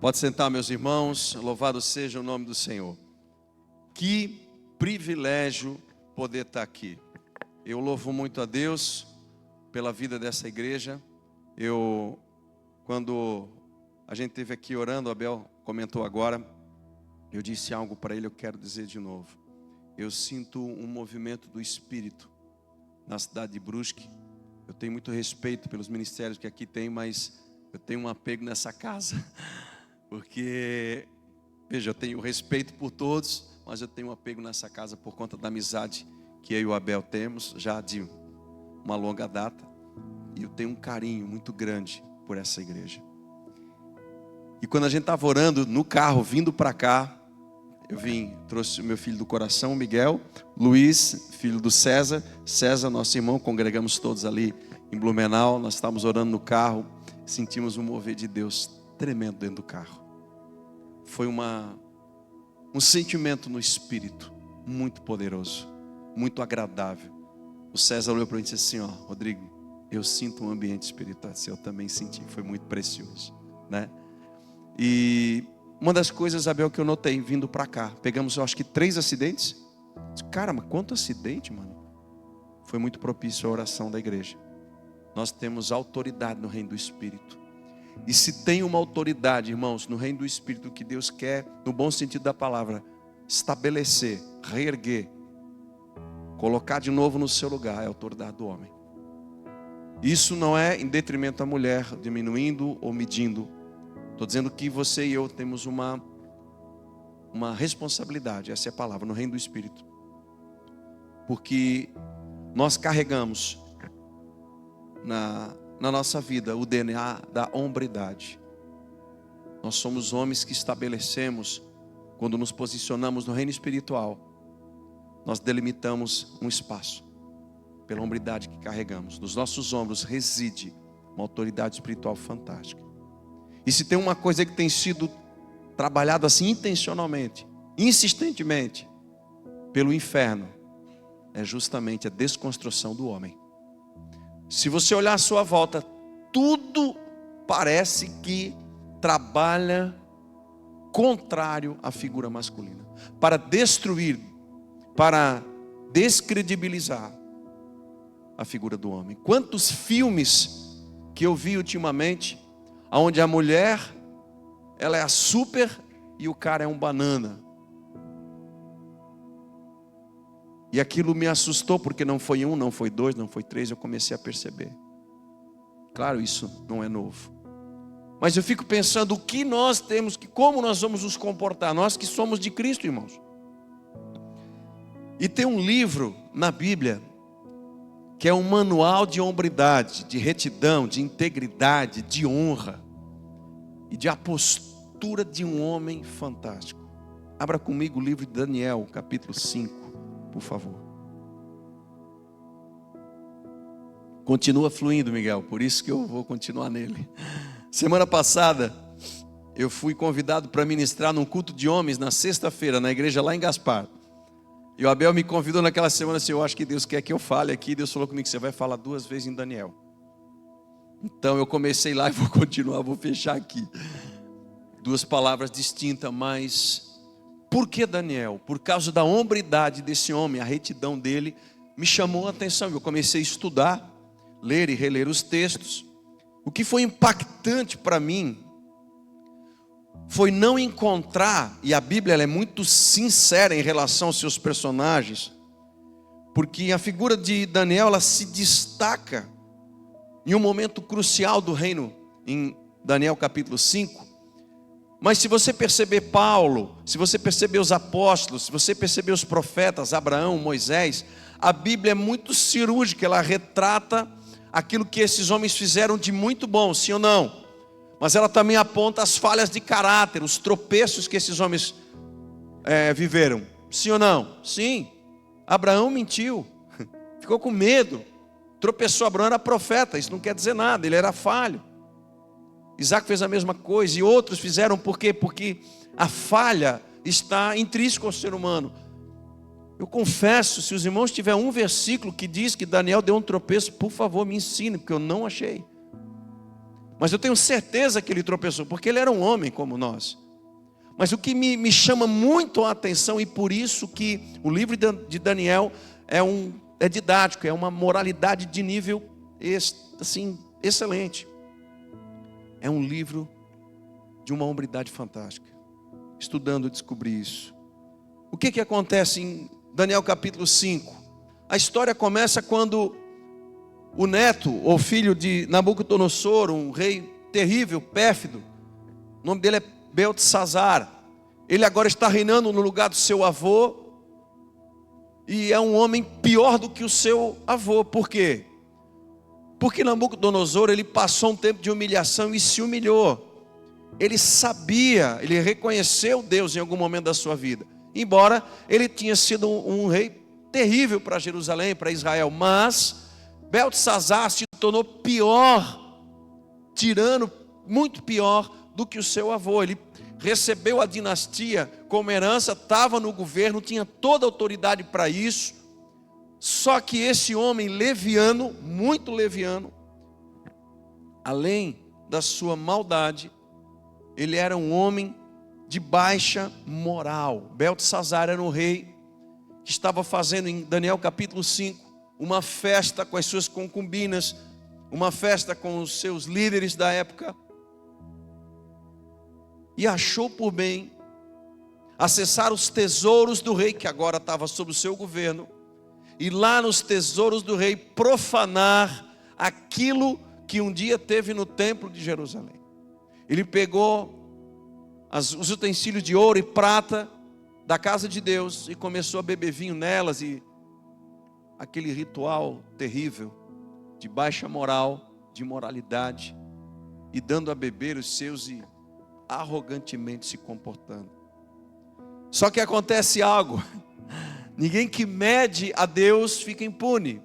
Pode sentar, meus irmãos, louvado seja o nome do Senhor. Que privilégio poder estar aqui. Eu louvo muito a Deus pela vida dessa igreja. Quando a gente esteve aqui orando, o Abel comentou agora, eu disse algo para ele, eu quero dizer de novo. Eu sinto um movimento do Espírito na cidade de Brusque. Eu tenho muito respeito pelos ministérios que aqui tem, mas eu tenho um apego nessa casa. Porque, veja, eu tenho respeito por todos, mas eu tenho um apego nessa casa por conta da amizade que eu e o Abel temos, já de uma longa data. E eu tenho um carinho muito grande por essa igreja. E quando a gente estava orando no carro, vindo para cá, trouxe o meu filho do coração, o Miguel, Luiz, filho do César, nosso irmão, congregamos todos ali em Blumenau, nós estávamos orando no carro, sentimos um mover de Deus tremendo dentro do carro. Foi um sentimento no espírito muito poderoso, muito agradável. O César olhou para mim e disse assim, Rodrigo, eu sinto um ambiente espiritual. Eu também senti, foi muito precioso, né? E uma das coisas, Abel, que eu notei vindo para cá, pegamos, eu acho que 3 acidentes. Cara, mas quanto acidente, mano? Foi muito propício a oração da igreja. Nós temos autoridade no reino do Espírito. E se tem uma autoridade, irmãos, no reino do Espírito, que Deus quer, no bom sentido da palavra, estabelecer, reerguer, colocar de novo no seu lugar, é a autoridade do homem. Isso não é em detrimento da mulher, diminuindo ou medindo. Estou dizendo que você e eu temos uma responsabilidade, essa é a palavra, no reino do Espírito. Porque nós carregamos na nossa vida o DNA da hombridade. Nós somos homens que estabelecemos, quando nos posicionamos no reino espiritual, nós delimitamos um espaço pela hombridade que carregamos. Nos nossos ombros reside uma autoridade espiritual fantástica. E se tem uma coisa que tem sido trabalhado assim intencionalmente, insistentemente, pelo inferno, é justamente a desconstrução do homem. Se você olhar à sua volta, tudo parece que trabalha contrário à figura masculina, para destruir, para descredibilizar a figura do homem. Quantos filmes que eu vi ultimamente, onde a mulher, ela é a super e o cara é um banana. E aquilo me assustou, porque não foi 1, não foi 2, não foi 3, eu comecei a perceber. Claro, isso não é novo. Mas eu fico pensando o que nós temos, como nós vamos nos comportar, nós que somos de Cristo, irmãos. E tem um livro na Bíblia, que é um manual de hombridade, de retidão, de integridade, de honra e de apostura de um homem fantástico. Abra comigo o livro de Daniel, capítulo 5. Por favor. Continua fluindo, Miguel, por isso que eu vou continuar nele. Semana passada, eu fui convidado para ministrar num culto de homens na sexta-feira, na igreja lá em Gaspar. E o Abel me convidou naquela semana, assim, eu acho que Deus quer que eu fale aqui. Deus falou comigo que você vai falar 2 vezes em Daniel. Então eu comecei lá e vou continuar, vou fechar aqui. 2 palavras distintas, mas... Por que Daniel? Por causa da hombridade desse homem, a retidão dele me chamou a atenção. Eu comecei a estudar, ler e reler os textos. O que foi impactante para mim foi não encontrar, e a Bíblia ela é muito sincera em relação aos seus personagens, porque a figura de Daniel ela se destaca em um momento crucial do reino, em Daniel capítulo 5. Mas se você perceber Paulo, se você perceber os apóstolos, se você perceber os profetas, Abraão, Moisés, a Bíblia é muito cirúrgica, ela retrata aquilo que esses homens fizeram de muito bom, sim ou não? Mas ela também aponta as falhas de caráter, os tropeços que esses homens viveram, sim ou não? Sim. Abraão mentiu, ficou com medo, tropeçou. Abraão era profeta, isso não quer dizer nada, ele era falho. Isaac fez a mesma coisa e outros fizeram, por quê? Porque a falha está intrínseca ao ser humano. Eu confesso, se os irmãos tiverem um versículo que diz que Daniel deu um tropeço, por favor me ensine, porque eu não achei. Mas eu tenho certeza que ele tropeçou, porque ele era um homem como nós. Mas o que me chama muito a atenção, e por isso que o livro de Daniel é didático, é uma moralidade de nível assim, excelente. É um livro de uma hombridade fantástica. Estudando, eu descobri isso. O que acontece em Daniel capítulo 5? A história começa quando o neto ou filho de Nabucodonosor, um rei terrível, pérfido, o nome dele é Beltesazar. Ele agora está reinando no lugar do seu avô, e é um homem pior do que o seu avô. Por quê? Porque Nabucodonosor, ele passou um tempo de humilhação e se humilhou. Ele sabia, ele reconheceu Deus em algum momento da sua vida, embora ele tinha sido um rei terrível para Jerusalém, para Israel. Mas Beltesazar se tornou pior, tirano, muito pior do que o seu avô. Ele recebeu a dinastia como herança, estava no governo, tinha toda a autoridade para isso. Só que esse homem leviano, muito leviano, além da sua maldade, ele era um homem de baixa moral. Beltesazar era um rei que estava fazendo, em Daniel capítulo 5, uma festa com as suas concubinas, uma festa com os seus líderes da época, e achou por bem acessar os tesouros do rei, que agora estava sob o seu governo, e lá nos tesouros do rei profanar aquilo que um dia teve no templo de Jerusalém. Ele pegou os utensílios de ouro e prata da casa de Deus e começou a beber vinho nelas, e aquele ritual terrível de baixa moral, de imoralidade, e dando a beber os seus e arrogantemente se comportando. Só que acontece algo: ninguém que mede a Deus fica impune.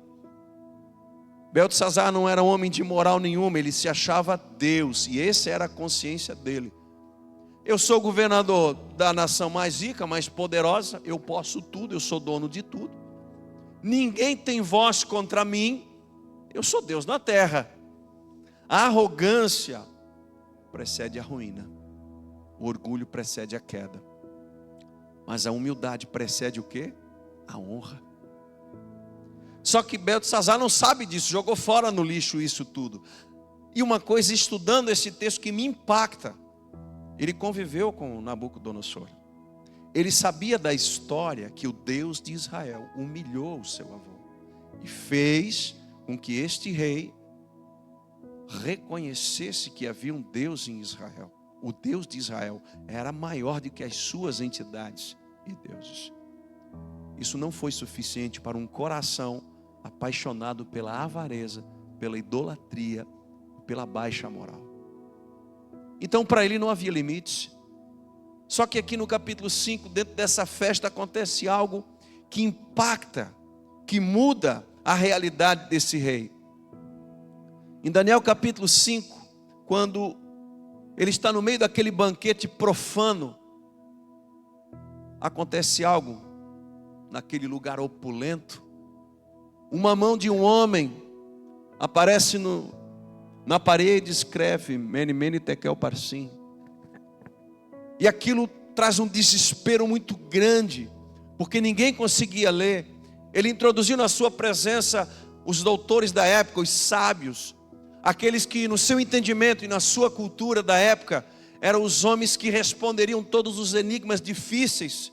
Beltesazar não era homem de moral nenhuma, ele se achava Deus, e essa era a consciência dele. Eu sou governador da nação mais rica, mais poderosa, eu posso tudo, eu sou dono de tudo. Ninguém tem voz contra mim, eu sou Deus na terra. A arrogância precede a ruína, o orgulho precede a queda, mas a humildade precede o quê? A honra. Só que Beltesazar não sabe disso, jogou fora no lixo isso tudo. E uma coisa, estudando esse texto, que me impacta: ele conviveu com Nabucodonosor. Ele sabia da história que o Deus de Israel humilhou o seu avô e fez com que este rei reconhecesse que havia um Deus em Israel. O Deus de Israel era maior do que as suas entidades e deuses. Isso não foi suficiente para um coração apaixonado pela avareza, pela idolatria, pela baixa moral. Então para ele não havia limites. Só que aqui no capítulo 5, dentro dessa festa, acontece algo que impacta, que muda a realidade desse rei. Em Daniel capítulo 5, quando ele está no meio daquele banquete profano, acontece algo naquele lugar opulento. Uma mão de um homem aparece na parede e escreve Mene, Mene, Tekel, Parsim. E aquilo traz um desespero muito grande, porque ninguém conseguia ler. Ele introduziu na sua presença os doutores da época, os sábios, aqueles que no seu entendimento e na sua cultura da época eram os homens que responderiam todos os enigmas difíceis.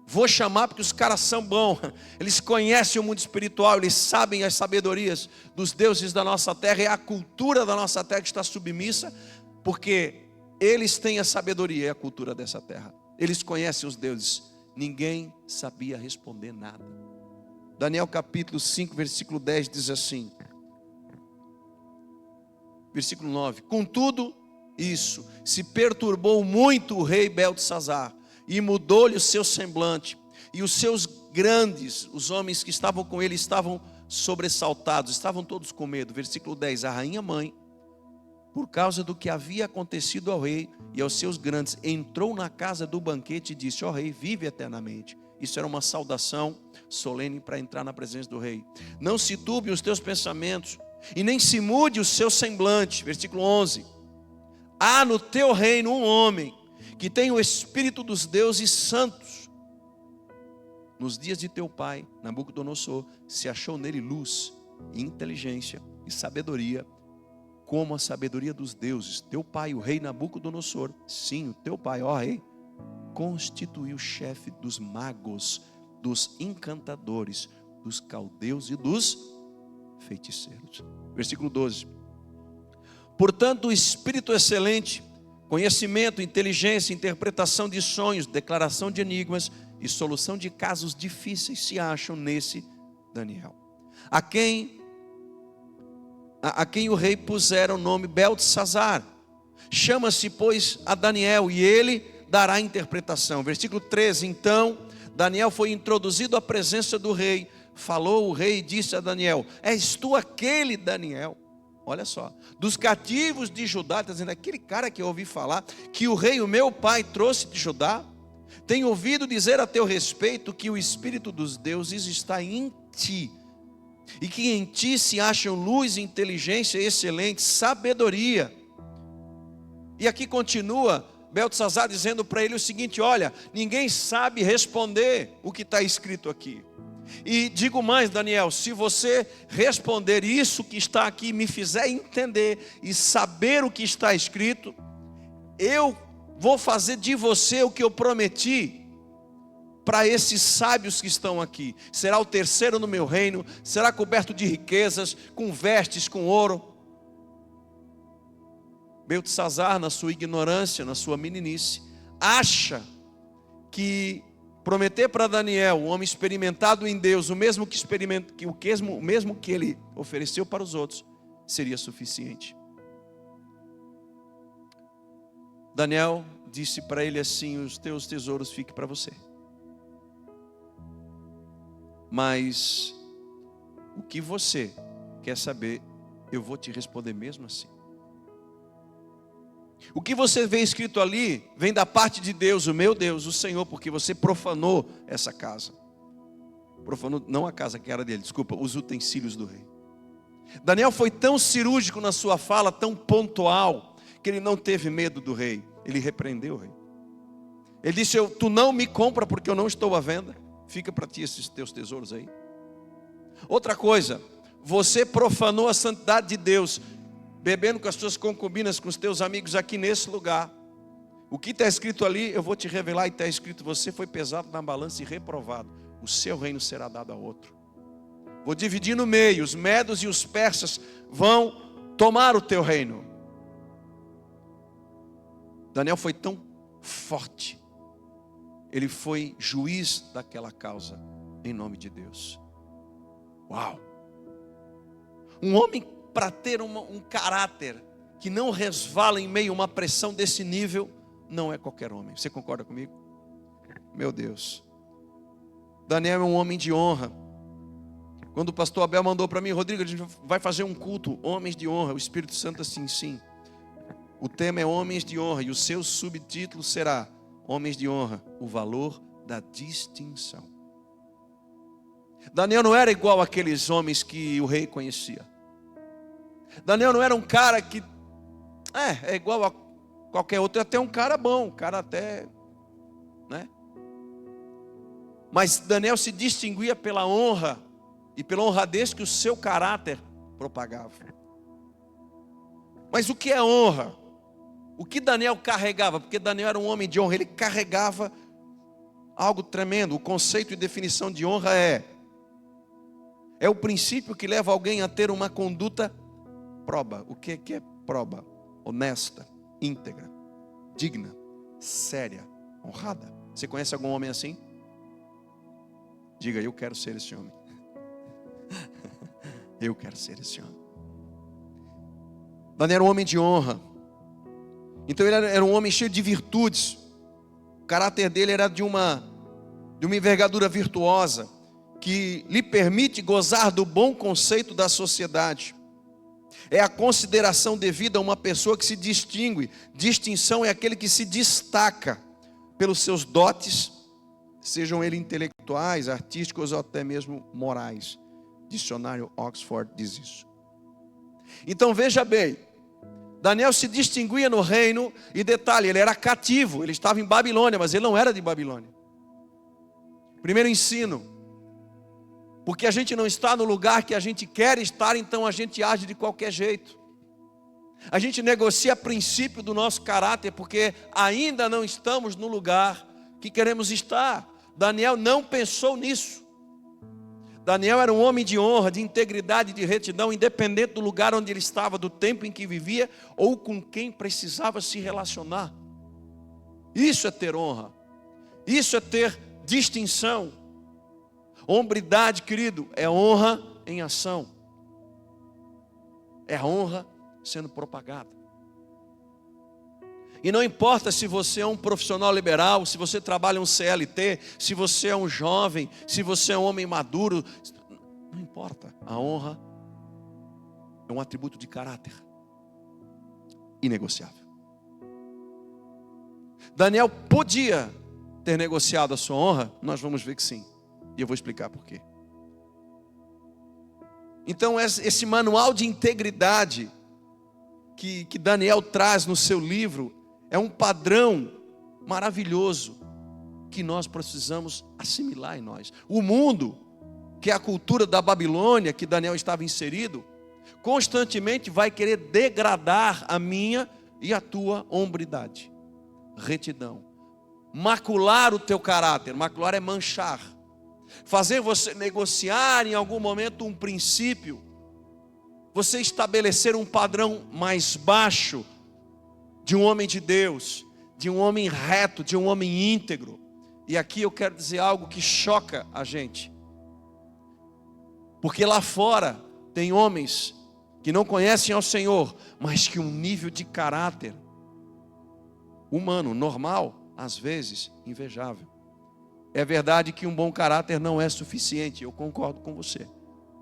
Vou chamar porque os caras são bons, eles conhecem o mundo espiritual, eles sabem as sabedorias dos deuses da nossa terra, e a cultura da nossa terra que está submissa, porque eles têm a sabedoria e a cultura dessa terra. Eles conhecem os deuses. Ninguém sabia responder nada. Daniel capítulo 5, versículo 10 diz assim, versículo 9: Contudo, isso, se perturbou muito o rei Beltesazar, e mudou-lhe o seu semblante, e os seus grandes, os homens que estavam com ele, estavam sobressaltados, estavam todos com medo. Versículo 10: A rainha mãe, por causa do que havia acontecido ao rei e aos seus grandes, entrou na casa do banquete e disse: ó rei, vive eternamente. Isso era uma saudação solene para entrar na presença do rei. Não se turbe os teus pensamentos, e nem se mude o seu semblante. Versículo 11. Há no teu reino um homem que tem o espírito dos deuses santos. Nos dias de teu pai, Nabucodonosor, se achou nele luz, e inteligência e sabedoria, como a sabedoria dos deuses. Teu pai, o rei Nabucodonosor, sim, o teu pai, ó rei, constituiu chefe dos magos, dos encantadores, dos caldeus e dos feiticeiros. Versículo 12. Portanto, o espírito excelente, conhecimento, inteligência, interpretação de sonhos, declaração de enigmas e solução de casos difíceis se acham nesse Daniel, a quem o rei pusera o nome Beltesazar. Chama-se, pois, a Daniel, e ele dará a interpretação. Versículo 13. Então Daniel foi introduzido à presença do rei. Falou o rei e disse a Daniel: és tu aquele Daniel? Olha só, dos cativos de Judá, está dizendo, aquele cara que eu ouvi falar, que o rei, o meu pai, trouxe de Judá. Tenho ouvido dizer a teu respeito que o espírito dos deuses está em ti, e que em ti se acham luz, inteligência, excelente, sabedoria. E aqui continua Beltesazar dizendo para ele o seguinte: olha, ninguém sabe responder o que está escrito aqui. E digo mais, Daniel, se você responder isso que está aqui, me fizer entender e saber o que está escrito, eu vou fazer de você o que eu prometi para esses sábios que estão aqui. Será o terceiro no meu reino, será coberto de riquezas, com vestes, com ouro. Beltesazar, na sua ignorância, na sua meninice, acha que prometer para Daniel, um homem experimentado em Deus, o mesmo que ele ofereceu para os outros, seria suficiente. Daniel disse para ele assim: os teus tesouros fiquem para você, mas o que você quer saber, eu vou te responder mesmo assim. O que você vê escrito ali, vem da parte de Deus, o meu Deus, o Senhor, porque você profanou essa casa. Profanou, não a casa que era dele, desculpa, os utensílios do rei. Daniel foi tão cirúrgico na sua fala, tão pontual, que ele não teve medo do rei. Ele repreendeu o rei. Ele disse: tu não me compra porque eu não estou à venda. Fica para ti esses teus tesouros aí. Outra coisa, você profanou a santidade de Deus, bebendo com as suas concubinas, com os teus amigos aqui nesse lugar. O que está escrito ali, eu vou te revelar, e está escrito: você foi pesado na balança e reprovado, o seu reino será dado a outro. Vou dividir no meio, os medos e os persas vão tomar o teu reino. Daniel foi tão forte, ele foi juiz daquela causa, em nome de Deus. Uau! Um homem, para ter um caráter que não resvala em meio a uma pressão desse nível, não é qualquer homem. Você concorda comigo? Meu Deus. Daniel é um homem de honra. Quando o pastor Abel mandou para mim: Rodrigo, a gente vai fazer um culto, homens de honra. O Espírito Santo assim, sim. O tema é homens de honra, e o seu subtítulo será: homens de honra, o valor da distinção. Daniel não era igual àqueles homens que o rei conhecia. Daniel não era um cara que é igual a qualquer outro, até um cara bom, um cara até, né? Mas Daniel se distinguia pela honra e pela honradez que o seu caráter propagava. Mas o que é honra? O que Daniel carregava? Porque Daniel era um homem de honra, ele carregava algo tremendo. O conceito e definição de honra é o princípio que leva alguém a ter uma conduta proba. O que é proba? Honesta, íntegra, digna, séria, honrada. Você conhece algum homem assim? Diga: eu quero ser esse homem. Eu quero ser esse homem. Daniel era um homem de honra. Então ele era um homem cheio de virtudes. O caráter dele era de uma envergadura virtuosa, que lhe permite gozar do bom conceito da sociedade. É a consideração devida a uma pessoa que se distingue. Distinção é aquele que se destaca pelos seus dotes, sejam eles intelectuais, artísticos ou até mesmo morais. Dicionário Oxford diz isso. Então veja bem, Daniel se distinguia no reino, e detalhe, ele era cativo, ele estava em Babilônia, mas ele não era de Babilônia. Primeiro ensino, porque a gente não está no lugar que a gente quer estar, então a gente age de qualquer jeito. A gente negocia princípio do nosso caráter, porque ainda não estamos no lugar que queremos estar. Daniel não pensou nisso. Daniel era um homem de honra, de integridade, de retidão, independente do lugar onde ele estava, do tempo em que vivia, ou com quem precisava se relacionar. Isso é ter honra. Isso é ter distinção. Hombridade, querido, é honra em ação. É honra sendo propagada. E não importa se você é um profissional liberal, se você trabalha um CLT, se você é um jovem, se você é um homem maduro, não importa. A honra é um atributo de caráter inegociável. Daniel podia ter negociado a sua honra, nós vamos ver que sim. E eu vou explicar por quê. Então esse manual de integridade que Daniel traz no seu livro é um padrão maravilhoso que nós precisamos assimilar em nós. O mundo, que é a cultura da Babilônia que Daniel estava inserido, constantemente vai querer degradar a minha e a tua hombridade, retidão, macular o teu caráter. Macular é manchar, fazer você negociar em algum momento um princípio, você estabelecer um padrão mais baixo de um homem de Deus, de um homem reto, de um homem íntegro. E aqui eu quero dizer algo que choca a gente, porque lá fora tem homens que não conhecem ao Senhor, mas que um nível de caráter humano, normal, às vezes invejável. É verdade que um bom caráter não é suficiente, eu concordo com você.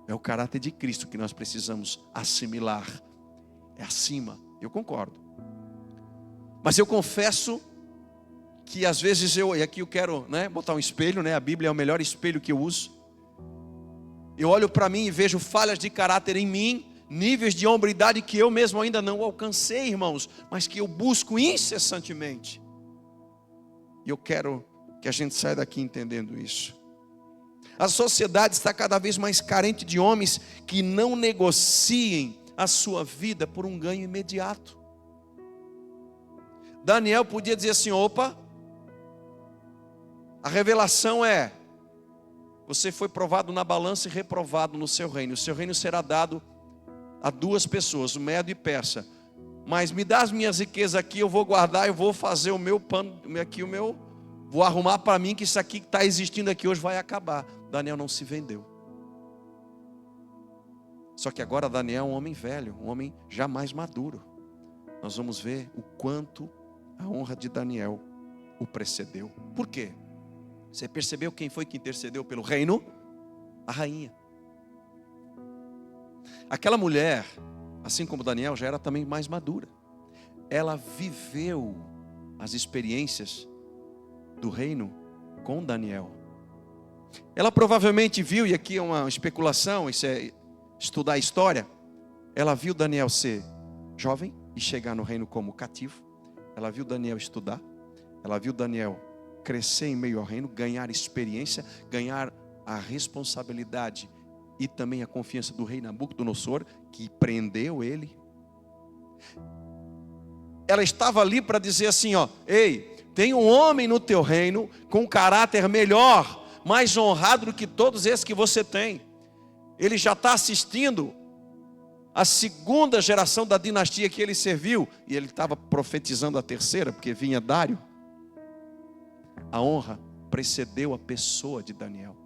É o caráter de Cristo que nós precisamos assimilar. É acima, eu concordo. Mas eu confesso que às vezes e aqui eu quero botar um espelho, a Bíblia é o melhor espelho que eu uso. Eu olho para mim e vejo falhas de caráter em mim, níveis de hombridade que eu mesmo ainda não alcancei, irmãos, mas que eu busco incessantemente. E eu quero que a gente saia daqui entendendo isso. A sociedade está cada vez mais carente de homens que não negociem a sua vida por um ganho imediato. Daniel podia dizer assim: opa, a revelação é: você foi provado na balança e reprovado no seu reino. O seu reino será dado a duas pessoas, o Medo e Persa. Mas me dá as minhas riquezas aqui, eu vou guardar, eu vou fazer o meu pano, vou arrumar para mim que isso aqui que está existindo aqui hoje vai acabar. Daniel não se vendeu. Só que agora Daniel é um homem velho, um homem já mais maduro. Nós vamos ver o quanto a honra de Daniel o precedeu. Por quê? Você percebeu quem foi que intercedeu pelo reino? A rainha. Aquela mulher, assim como Daniel, já era também mais madura. Ela viveu as experiências do reino com Daniel. Ela provavelmente viu, e aqui é uma especulação, isso é estudar a história. Ela viu Daniel ser jovem e chegar no reino como cativo. Ela viu Daniel estudar. Ela viu Daniel crescer em meio ao reino, ganhar experiência, ganhar a responsabilidade e também a confiança do rei Nabucodonosor, que prendeu ele. Ela estava ali para dizer assim, ei, tem um homem no teu reino com um caráter melhor, mais honrado do que todos esses que você tem. Ele já está assistindo a segunda geração da dinastia que ele serviu, e ele estava profetizando a terceira, porque vinha Dário. A honra precedeu a pessoa de Daniel.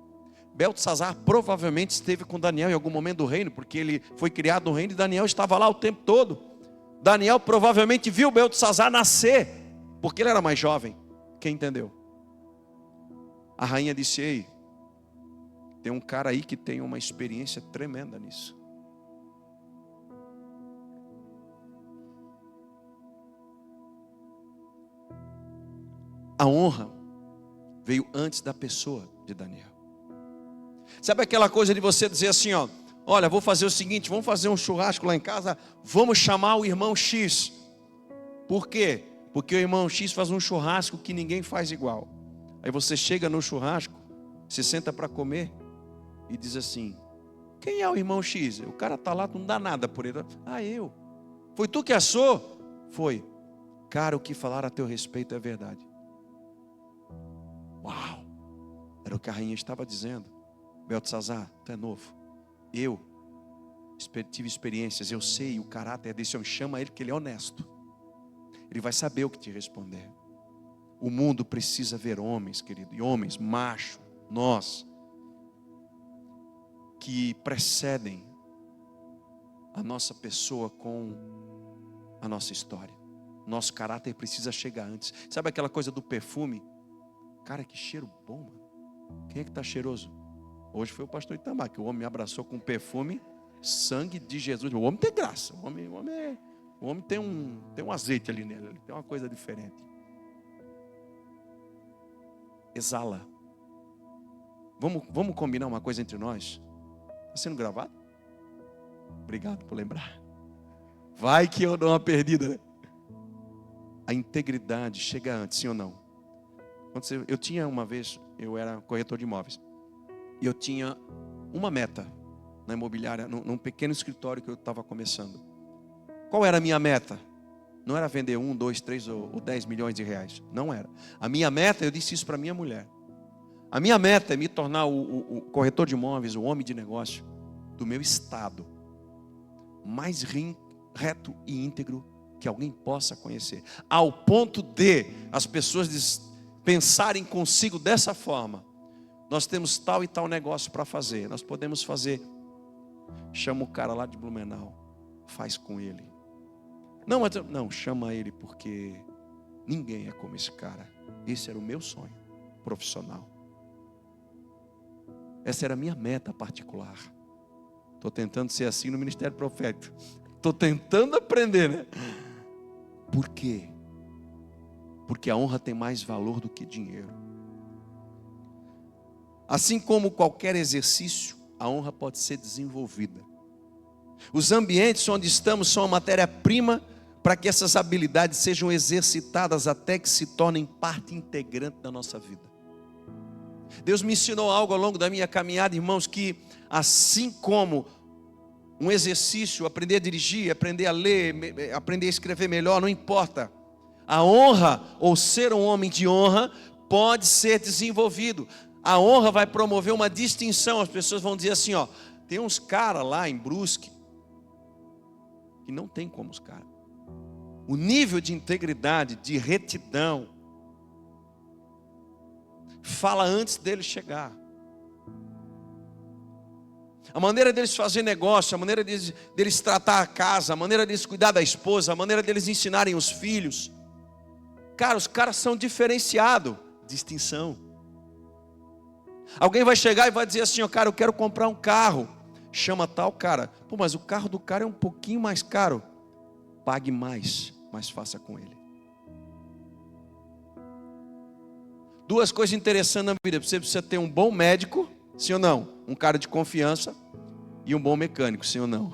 Beltesazar provavelmente esteve com Daniel em algum momento do reino, porque ele foi criado no reino e Daniel estava lá o tempo todo. Daniel provavelmente viu Beltesazar nascer, porque ele era mais jovem. Quem entendeu? A rainha disse: ei, tem um cara aí que tem uma experiência tremenda nisso. A honra veio antes da pessoa de Daniel. Sabe aquela coisa de você dizer assim, olha, vou fazer o seguinte, vamos fazer um churrasco lá em casa, vamos chamar o irmão X. Por quê? Porque o irmão X faz um churrasco que ninguém faz igual. Aí você chega no churrasco, se senta para comer e diz assim: quem é o irmão X? O cara está lá, não dá nada por ele. Ah, eu. Foi tu que assou? Foi. Cara, o que falaram a teu respeito é verdade. Uau! Era o que a rainha estava dizendo. Beltesazar, tu é novo. Eu tive experiências, eu sei o caráter desse homem. Chama ele que ele é honesto. Ele vai saber o que te responder. O mundo precisa ver homens, querido, e homens, macho, nós, que precedem a nossa pessoa com a nossa história. Nosso caráter precisa chegar antes. Sabe aquela coisa do perfume? Cara, que cheiro bom, mano. Quem é que está cheiroso? Hoje foi o pastor Itamar, que o homem me abraçou com perfume, sangue de Jesus. O homem tem graça, o homem tem um azeite ali nele, tem uma coisa diferente. Exala. Vamos combinar uma coisa entre nós? Está sendo gravado? Obrigado por lembrar. Vai que eu dou uma perdida, né? A integridade chega antes, sim ou não? Eu tinha uma vez, eu era corretor de imóveis, e eu tinha uma meta na imobiliária, num pequeno escritório que eu estava começando. Qual era a minha meta? Não era vender 1, 2, 3 ou 10 milhões de reais. Não era. A minha meta, eu disse isso para minha mulher. A minha meta é me tornar o corretor de imóveis, o homem de negócio do meu estado, mais reto e íntegro que alguém possa conhecer. Ao ponto de as pessoas pensarem consigo dessa forma: nós temos tal e tal negócio para fazer, nós podemos fazer. Chama o cara lá de Blumenau, faz com ele. Não, chama ele porque ninguém é como esse cara. Esse era o meu sonho profissional. Essa era a minha meta particular. Estou tentando ser assim no ministério profético. Estou tentando aprender, né? Por quê? Porque a honra tem mais valor do que dinheiro. Assim como qualquer exercício, a honra pode ser desenvolvida. Os ambientes onde estamos são a matéria-prima para que essas habilidades sejam exercitadas até que se tornem parte integrante da nossa vida. Deus me ensinou algo ao longo da minha caminhada, irmãos, que assim como um exercício, aprender a dirigir, aprender a ler, aprender a escrever melhor, não importa. A honra, ou ser um homem de honra, pode ser desenvolvido. A honra vai promover uma distinção. As pessoas vão dizer assim, ó, tem uns caras lá em Brusque que não tem como os caras. O nível de integridade, de retidão, fala antes dele chegar. A maneira deles fazer negócio, a maneira deles tratar a casa, a maneira deles cuidar da esposa, a maneira deles ensinarem os filhos. Cara, os caras são diferenciados. Distinção. Alguém vai chegar e vai dizer assim, ó, cara, eu quero comprar um carro. Chama tal cara. Pô, mas o carro do cara é um pouquinho mais caro. Pague mais, mas faça com ele. Duas coisas interessantes na vida. Você precisa ter um bom médico, sim ou não? Um cara de confiança. E um bom mecânico, sim ou não?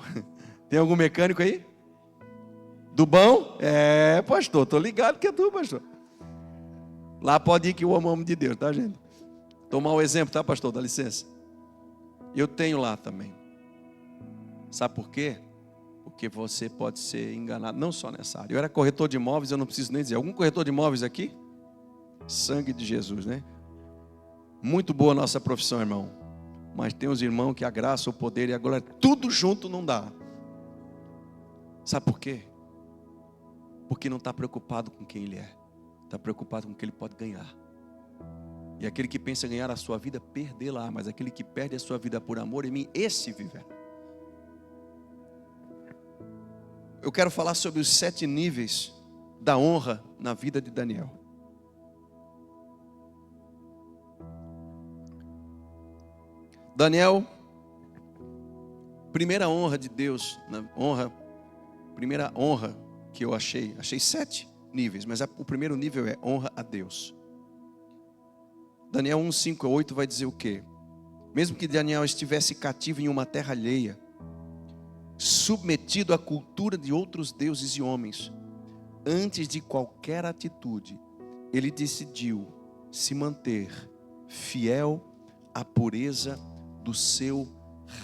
Tem algum mecânico aí? Do bom? É, pastor, estou ligado que é tu, pastor. Lá pode ir que eu amo o homem de Deus, tá, gente? Tomar um exemplo, tá, pastor? Dá licença. Eu tenho lá também. Sabe por quê? Porque você pode ser enganado, não só nessa área. Eu era corretor de imóveis, eu não preciso nem dizer. Algum corretor de imóveis aqui? Sangue de Jesus, né? Muito boa a nossa profissão, irmão. Mas tem os irmãos que a graça, o poder e a glória, tudo junto não dá. Sabe por quê? Porque não está preocupado com quem ele é. Está preocupado com o que ele pode ganhar. E aquele que pensa ganhar a sua vida, perdê-la. Mas aquele que perde a sua vida por amor em mim, esse viverá. Eu quero falar sobre os 7 níveis da honra na vida de Daniel. Daniel, primeira honra de Deus, primeira honra que eu achei 7 níveis, mas o primeiro nível é honra a Deus. Daniel 1, 5 a 8 vai dizer o quê? Mesmo que Daniel estivesse cativo em uma terra alheia, submetido à cultura de outros deuses e homens. Antes de qualquer atitude, ele decidiu se manter fiel à pureza do seu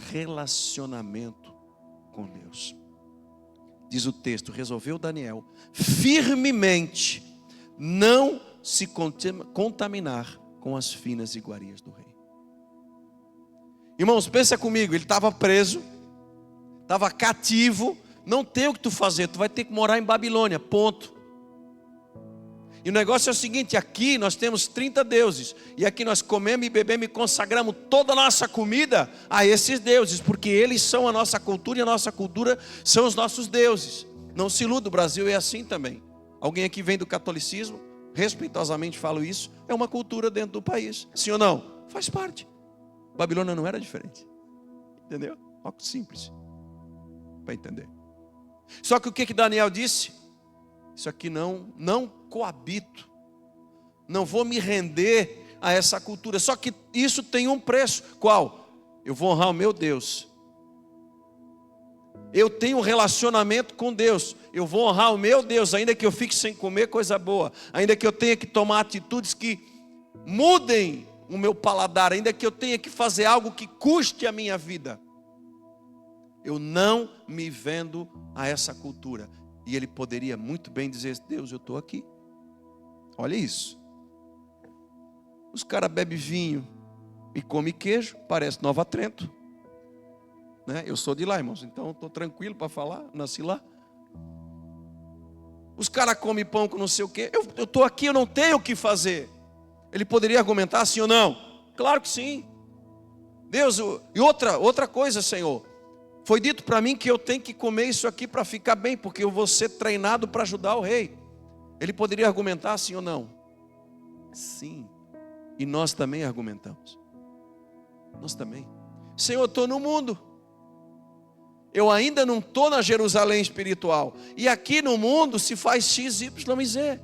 relacionamento com Deus. Diz o texto, resolveu Daniel firmemente não se contaminar com as finas iguarias do rei. Irmãos, pensa comigo, ele estava preso, estava cativo, não tem o que tu fazer, tu vai ter que morar em Babilônia, ponto. E o negócio é o seguinte, aqui nós temos 30 deuses, e aqui nós comemos e bebemos e consagramos toda a nossa comida a esses deuses, porque eles são a nossa cultura e a nossa cultura são os nossos deuses. Não se iluda, o Brasil é assim também. Alguém aqui vem do catolicismo, respeitosamente falo isso, é uma cultura dentro do país, sim ou não? Faz parte. Babilônia não era diferente, entendeu? Algo simples para entender. Só que o que Daniel disse? Isso aqui não coabito, não vou me render a essa cultura. Só que isso tem um preço. Qual? Eu vou honrar o meu Deus. Eu tenho um relacionamento com Deus. Eu vou honrar o meu Deus, ainda que eu fique sem comer coisa boa, ainda que eu tenha que tomar atitudes que mudem o meu paladar, ainda que eu tenha que fazer algo que custe a minha vida. Eu não me vendo a essa cultura. E ele poderia muito bem dizer, Deus, eu estou aqui. Olha isso. Os caras bebem vinho e comem queijo, parece Nova Trento. Né? Eu sou de lá, irmãos, então estou tranquilo para falar, nasci lá. Os caras comem pão com não sei o quê. Eu estou aqui, eu não tenho o que fazer. Ele poderia argumentar sim ou não? Claro que sim. Deus, e outra coisa, Senhor. Foi dito para mim que eu tenho que comer isso aqui para ficar bem, porque eu vou ser treinado para ajudar o rei. Ele poderia argumentar sim ou não? Sim. E nós também argumentamos. Nós também. Senhor, eu estou no mundo. Eu ainda não estou na Jerusalém espiritual. E aqui no mundo se faz X, Y e Z.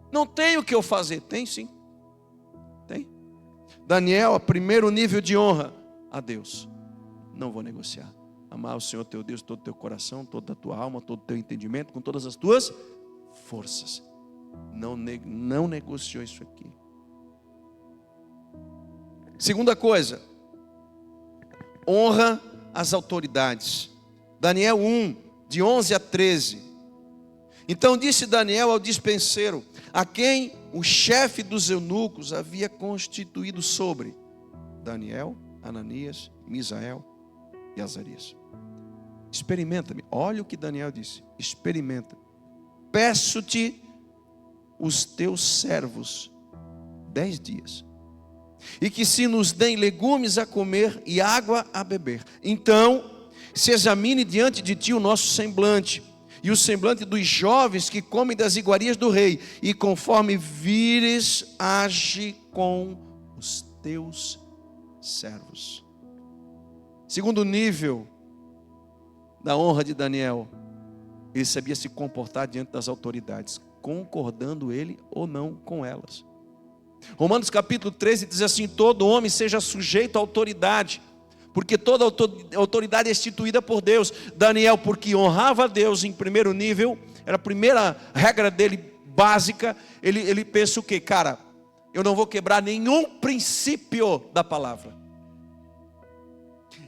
Não tem o que eu fazer. Tem sim. Tem. Daniel, primeiro nível de honra a Deus. Não vou negociar. Amar o Senhor teu Deus, todo o teu coração, toda a tua alma, todo o teu entendimento, com todas as tuas forças. Não negociou isso aqui. Segunda coisa, honra as autoridades. Daniel 1, de 11 a 13. Então disse Daniel ao dispenseiro, a quem o chefe dos eunucos havia constituído sobre Daniel, Ananias, Misael e Azarias. Experimenta-me. Olha o que Daniel disse. Experimenta. Peço-te os teus servos 10 dias. E que se nos deem legumes a comer e água a beber. Então, se examine diante de ti o nosso semblante. E o semblante dos jovens que comem das iguarias do rei. E conforme vires, age com os teus servos. Segundo nível da honra de Daniel, ele sabia se comportar diante das autoridades, concordando ele ou não com elas. Romanos capítulo 13 diz assim, todo homem seja sujeito à autoridade, porque toda autoridade é instituída por Deus. Daniel, porque honrava a Deus em primeiro nível, era a primeira regra dele básica, ele pensa o quê? Cara, eu não vou quebrar nenhum princípio da palavra.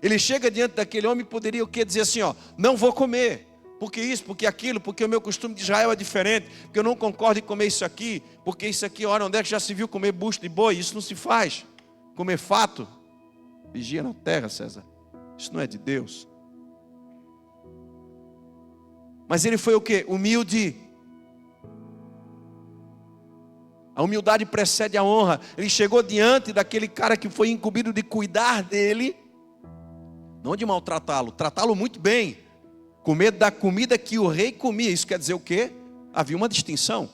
Ele chega diante daquele homem e poderia o quê? Dizer assim, ó, não vou comer, porque isso, porque aquilo, porque o meu costume de Israel é diferente, porque eu não concordo em comer isso aqui, porque isso aqui, olha, onde é que já se viu comer bucho de boi? Isso não se faz. Comer fato, vigia na terra, César, isso não é de Deus. Mas ele foi o quê? Humilde. A humildade precede a honra. Ele chegou diante daquele cara que foi incumbido de cuidar dele, não de maltratá-lo, tratá-lo muito bem, com medo da comida que o rei comia. Isso quer dizer o quê? Havia uma distinção,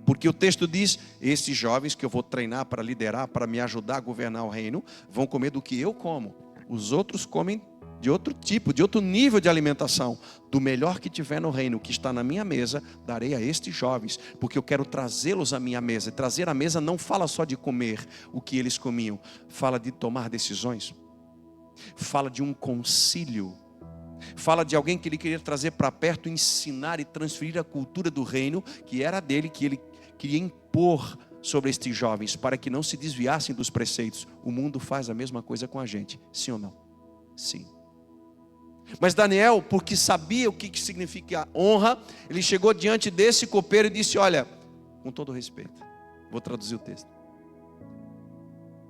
porque o texto diz, esses jovens que eu vou treinar para liderar, para me ajudar a governar o reino, vão comer do que eu como. Os outros comem de outro tipo, de outro nível de alimentação. Do melhor que tiver no reino, que está na minha mesa, darei a estes jovens, porque eu quero trazê-los à minha mesa. E trazer à mesa não fala só de comer o que eles comiam, fala de tomar decisões. Fala de um concílio, Fala de alguém que ele queria trazer para perto, ensinar e transferir a cultura do reino, que era dele, que ele queria impor sobre estes jovens, para que não se desviassem dos preceitos. O mundo faz a mesma coisa com a gente, sim ou não? Sim. Mas Daniel, porque sabia o que significa honra, ele chegou diante desse copeiro e disse: olha, com todo respeito, vou traduzir o texto.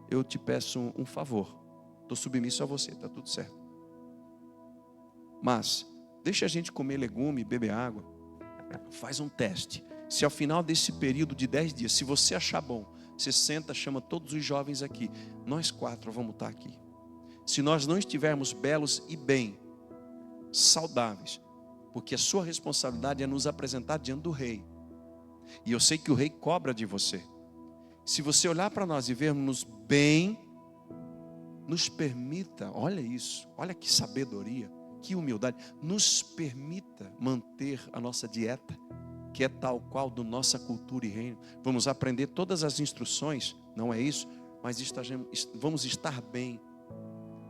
Eu te peço um favor, estou submisso a você, está tudo certo. Mas, deixa a gente comer legume, beber água. Faz um teste. Se ao final desse período de 10 dias, se você achar bom, você senta, chama todos os jovens aqui. Nós 4 vamos estar aqui. Se nós não estivermos belos e bem, saudáveis, porque a sua responsabilidade é nos apresentar diante do rei. E eu sei que o rei cobra de você. Se você olhar para nós e vermos bem, nos permita, olha isso, olha que sabedoria, que humildade, nos permita manter a nossa dieta, que é tal qual do nossa cultura e reino. Vamos aprender todas as instruções, não é isso, mas vamos estar bem.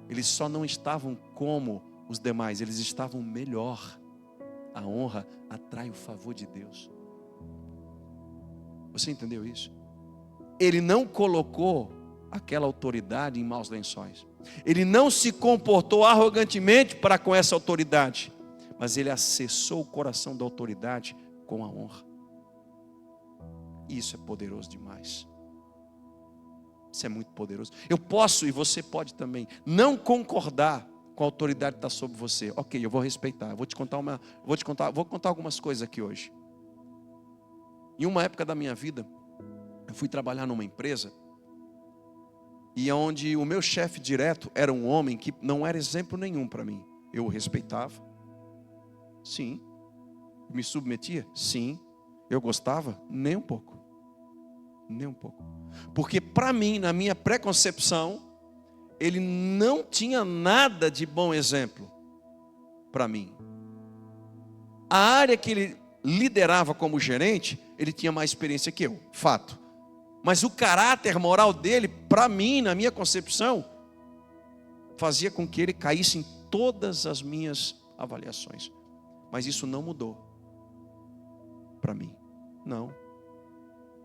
Eles só não estavam como os demais, eles estavam melhor. A honra atrai o favor de Deus. Você entendeu isso? Ele não colocou aquela autoridade em maus lençóis. Ele não se comportou arrogantemente para com essa autoridade, mas ele acessou o coração da autoridade com a honra. Isso é poderoso demais. Isso é muito poderoso. Eu posso, e você pode também, não concordar com a autoridade que está sobre você. Ok, eu vou respeitar. Eu vou contar algumas coisas aqui hoje. Em uma época da minha vida, eu fui trabalhar numa empresa, e onde o meu chefe direto era um homem que não era exemplo nenhum para mim. Eu o respeitava, sim. Me submetia, sim. Eu gostava, nem um pouco. Nem um pouco. Porque para mim, na minha preconcepção, ele não tinha nada de bom exemplo para mim. A área que ele liderava como gerente, ele tinha mais experiência que eu, fato. Mas o caráter moral dele, para mim, na minha concepção, fazia com que ele caísse em todas as minhas avaliações. Mas isso não mudou para mim. Não.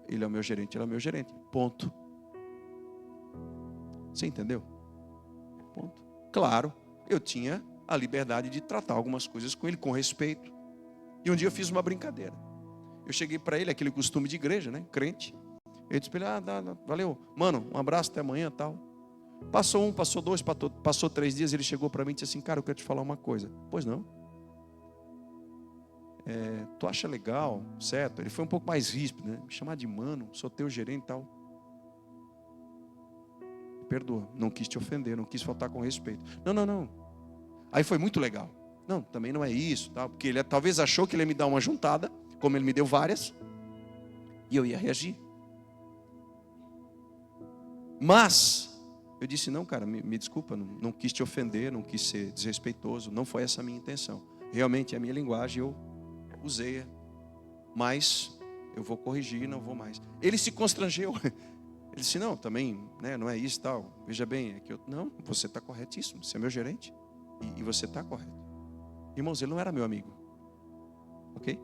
Ele é o meu gerente, ele é o meu gerente. Ponto. Você entendeu? Ponto. Claro, eu tinha a liberdade de tratar algumas coisas com ele com respeito. E um dia eu fiz uma brincadeira. Eu cheguei para ele, aquele costume de igreja, né? Crente. Ele disse para ele: valeu, mano, um abraço, até amanhã, tal. Passou 1, passou 2, passou 3 dias, ele chegou para mim e disse assim: cara, eu quero te falar uma coisa. Pois não? Tu acha legal, certo? Ele foi um pouco mais ríspido, né? Me chamar de mano, sou teu gerente e tal. Perdoa, não quis te ofender, não quis faltar com respeito. Não. Aí foi muito legal. Não, também não é isso, tal, porque ele talvez achou que ele ia me dar uma juntada, como ele me deu várias, e eu ia reagir. Mas eu disse: não, cara, me desculpa, não quis te ofender, não quis ser desrespeitoso, não foi essa a minha intenção. Realmente a minha linguagem eu usei, mas eu vou corrigir, não vou mais. Ele se constrangeu. Ele disse: não, também, né, não é isso, tal. Veja bem, é que não, você está corretíssimo, você é meu gerente e você está correto. Irmãos, ele não era meu amigo, ok?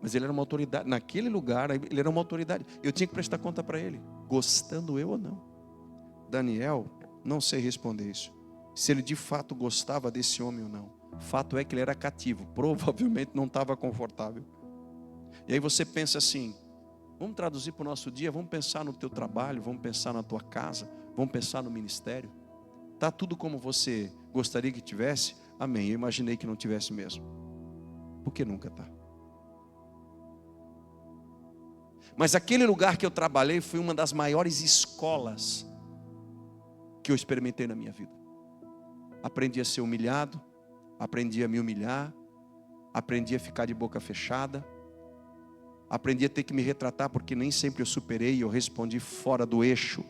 Mas ele era uma autoridade, naquele lugar ele era uma autoridade. Eu tinha que prestar conta para ele, gostando eu ou não. Daniel, não sei responder isso, se ele de fato gostava desse homem ou não. Fato é que ele era cativo, provavelmente não estava confortável. E aí você pensa assim: vamos traduzir para o nosso dia, vamos pensar no teu trabalho, vamos pensar na tua casa, vamos pensar no ministério. Está tudo como você gostaria que tivesse? Amém, eu imaginei que não tivesse mesmo. Porque nunca está. Mas aquele lugar que eu trabalhei foi uma das maiores escolas que eu experimentei na minha vida. Aprendi a ser humilhado, aprendi a me humilhar, aprendi a ficar de boca fechada, aprendi a ter que me retratar, porque nem sempre eu superei e eu respondi fora do eixo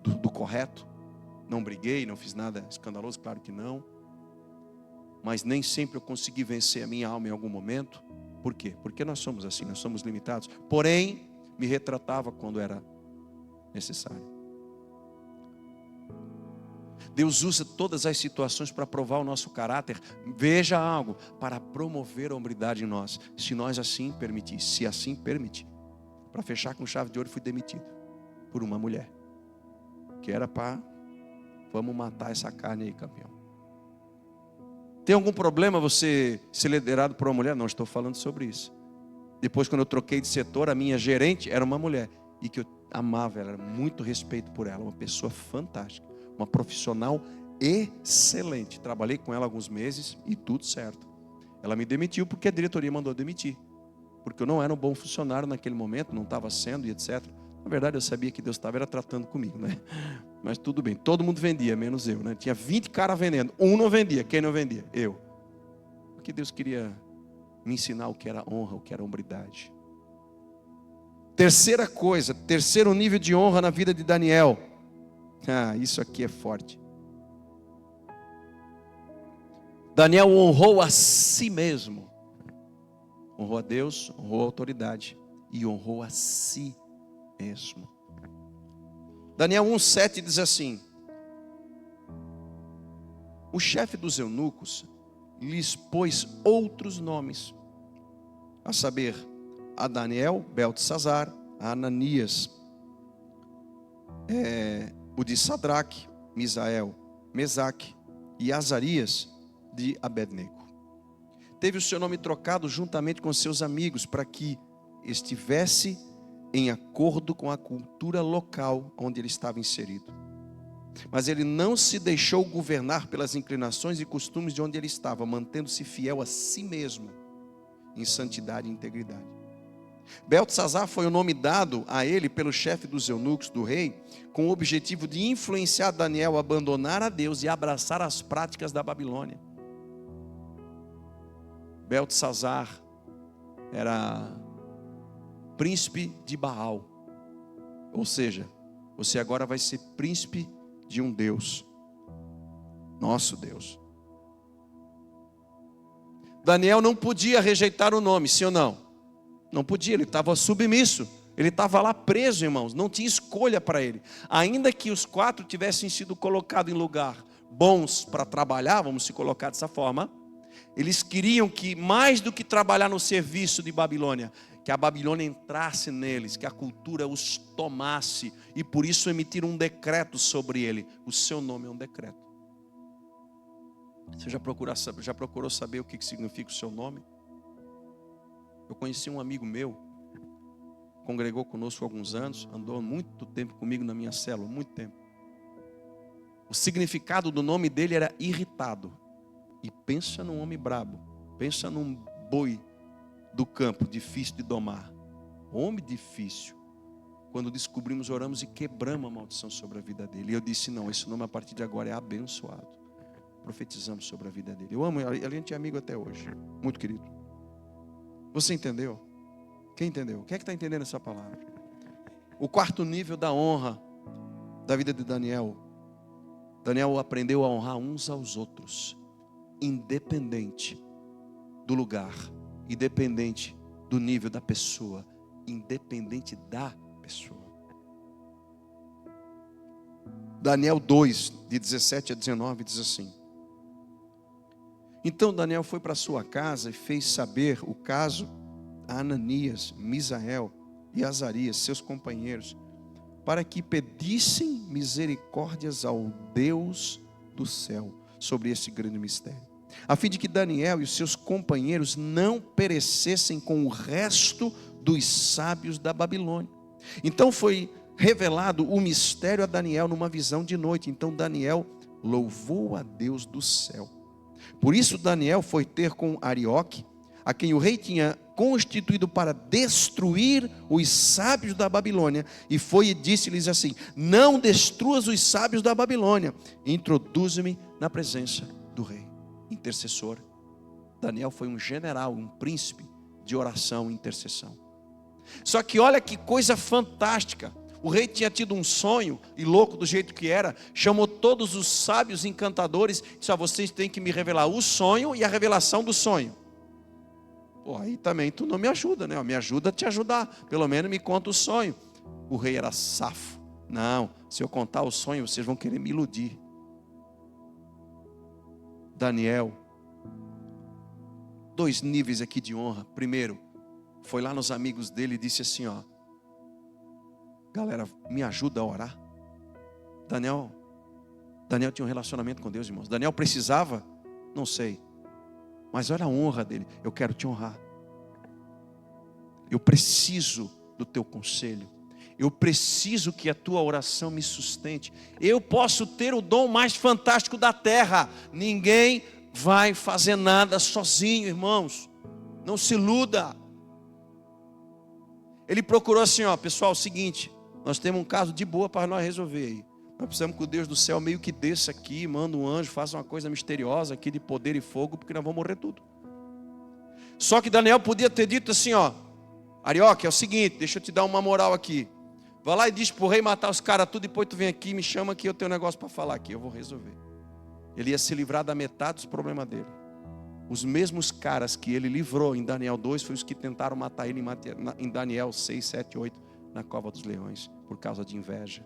do correto. Não briguei, não fiz nada escandaloso, claro que não. Mas nem sempre eu consegui vencer a minha alma em algum momento. Por quê? Porque nós somos assim, nós somos limitados. Porém, me retratava quando era necessário. Deus usa todas as situações para provar o nosso caráter. Veja algo, para promover a hombridade em nós, se nós assim permitir, se assim permitir. Para fechar com chave de ouro, fui demitido por uma mulher, que era para, vamos matar essa carne aí, campeão. Tem algum problema você ser liderado por uma mulher? Não estou falando sobre isso. Depois, quando eu troquei de setor, a minha gerente era uma mulher, e que eu amava, ela era muito respeito por ela, uma pessoa fantástica, uma profissional excelente. Trabalhei com ela alguns meses e tudo certo. Ela me demitiu porque a diretoria mandou demitir, porque eu não era um bom funcionário naquele momento, não estava sendo e etc. Na verdade, eu sabia que Deus estava tratando comigo, né? Mas tudo bem, todo mundo vendia, menos eu, né? Tinha 20 caras vendendo, um não vendia. Quem não vendia? Eu. Porque Deus queria me ensinar o que era honra, o que era hombridade. Terceira coisa, terceiro nível de honra na vida de Daniel. Isso aqui é forte. Daniel honrou a si mesmo. Honrou a Deus, honrou a autoridade e honrou a si mesmo. Daniel 1,7 diz assim: o chefe dos eunucos lhes pôs outros nomes, a saber, a Daniel, Beltesazar, a Ananias, o de Sadraque, Misael, Mesaque e Azarias de Abednego. Teve o seu nome trocado juntamente com seus amigos, para que estivesse em acordo com a cultura local onde ele estava inserido. Mas ele não se deixou governar pelas inclinações e costumes de onde ele estava, mantendo-se fiel a si mesmo, em santidade e integridade. Beltesazar foi o nome dado a ele pelo chefe dos eunucos do rei, com o objetivo de influenciar Daniel a abandonar a Deus e abraçar as práticas da Babilônia. Beltesazar era príncipe de Baal, ou seja, você agora vai ser príncipe de um Deus, nosso Deus. Daniel não podia rejeitar o nome, sim ou não? Não podia, ele estava submisso, ele estava lá preso, irmãos, não tinha escolha para ele. Ainda que os 4 tivessem sido colocados em lugar bons para trabalhar, vamos se colocar dessa forma, eles queriam que, mais do que trabalhar no serviço de Babilônia, que a Babilônia entrasse neles, que a cultura os tomasse, e por isso emitiram um decreto sobre ele. O seu nome é um decreto. Você já procurou saber o que significa o seu nome? Eu conheci um amigo meu, congregou conosco há alguns anos, andou muito tempo comigo na minha célula, muito tempo. O significado do nome dele era irritado. E pensa num homem brabo, pensa num boi do campo, difícil de domar. Homem difícil. Quando descobrimos, oramos e quebramos a maldição sobre a vida dele. E eu disse, não, esse nome a partir de agora é abençoado. Profetizamos sobre a vida dele. Eu amo ele, a gente é amigo até hoje. Muito querido. Você entendeu? Quem entendeu? Quem é que está entendendo essa palavra? O quarto nível da honra da vida de Daniel. Daniel aprendeu a honrar uns aos outros, independente do lugar, independente do nível da pessoa, independente da pessoa. Daniel 2, de 17 a 19, diz assim: então Daniel foi para sua casa e fez saber o caso a Ananias, Misael e Azarias, seus companheiros, para que pedissem misericórdias ao Deus do céu sobre esse grande mistério, a fim de que Daniel e os seus companheiros não perecessem com o resto dos sábios da Babilônia. Então foi revelado o mistério a Daniel numa visão de noite. Então Daniel louvou a Deus do céu. Por isso Daniel foi ter com Arioque, a quem o rei tinha constituído para destruir os sábios da Babilônia, e foi e disse-lhes assim: não destruas os sábios da Babilônia, introduze-me na presença do rei. Intercessor. Daniel foi um general, um príncipe de oração e intercessão. Só que olha que coisa fantástica. O rei tinha tido um sonho, e louco do jeito que era, chamou todos os sábios encantadores, disse: vocês têm que me revelar o sonho e a revelação do sonho. Pô, aí também tu não me ajuda, né? Me ajuda a te ajudar, pelo menos me conta o sonho. O rei era safo. Não, se eu contar o sonho, vocês vão querer me iludir. Daniel, 2 níveis aqui de honra. Primeiro, foi lá nos amigos dele e disse assim, ó: galera, me ajuda a orar. Daniel tinha um relacionamento com Deus, irmãos. Daniel precisava? Não sei. Mas olha a honra dele. Eu quero te honrar. Eu preciso do teu conselho. Eu preciso que a tua oração me sustente. Eu posso ter o dom mais fantástico da terra. Ninguém vai fazer nada sozinho, irmãos. Não se iluda. Ele procurou assim, ó, pessoal, é o seguinte, nós temos um caso de boa para nós resolver aí. Nós precisamos que o Deus do céu meio que desça aqui, manda um anjo, faça uma coisa misteriosa aqui de poder e fogo, porque nós vamos morrer tudo. Só que Daniel podia ter dito assim, ó: Arioque, é o seguinte, deixa eu te dar uma moral aqui. Vai lá e diz pro rei matar os caras tudo, depois tu vem aqui, me chama que eu tenho um negócio para falar aqui, eu vou resolver. Ele ia se livrar da metade dos problemas dele. Os mesmos caras que ele livrou em Daniel 2, foi os que tentaram matar ele em Daniel 6, 7, 8, na cova dos leões, por causa de inveja.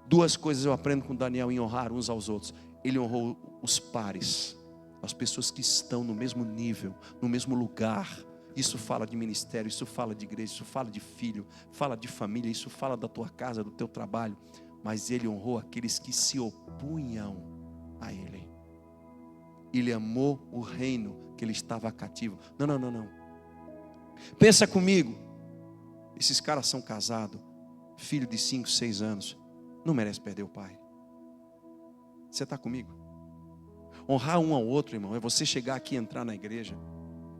2 coisas eu aprendo com Daniel em honrar uns aos outros. Ele honrou os pares, as pessoas que estão no mesmo nível, no mesmo lugar. Isso fala de ministério, isso fala de igreja, isso fala de filho, fala de família, isso fala da tua casa, do teu trabalho. Mas ele honrou aqueles que se opunham a ele. Ele amou o reino que ele estava cativo. Não. Pensa comigo. Esses caras são casados, filho de 5, 6 anos. Não merece perder o pai. Você está comigo? Honrar um ao outro, irmão, é você chegar aqui e entrar na igreja.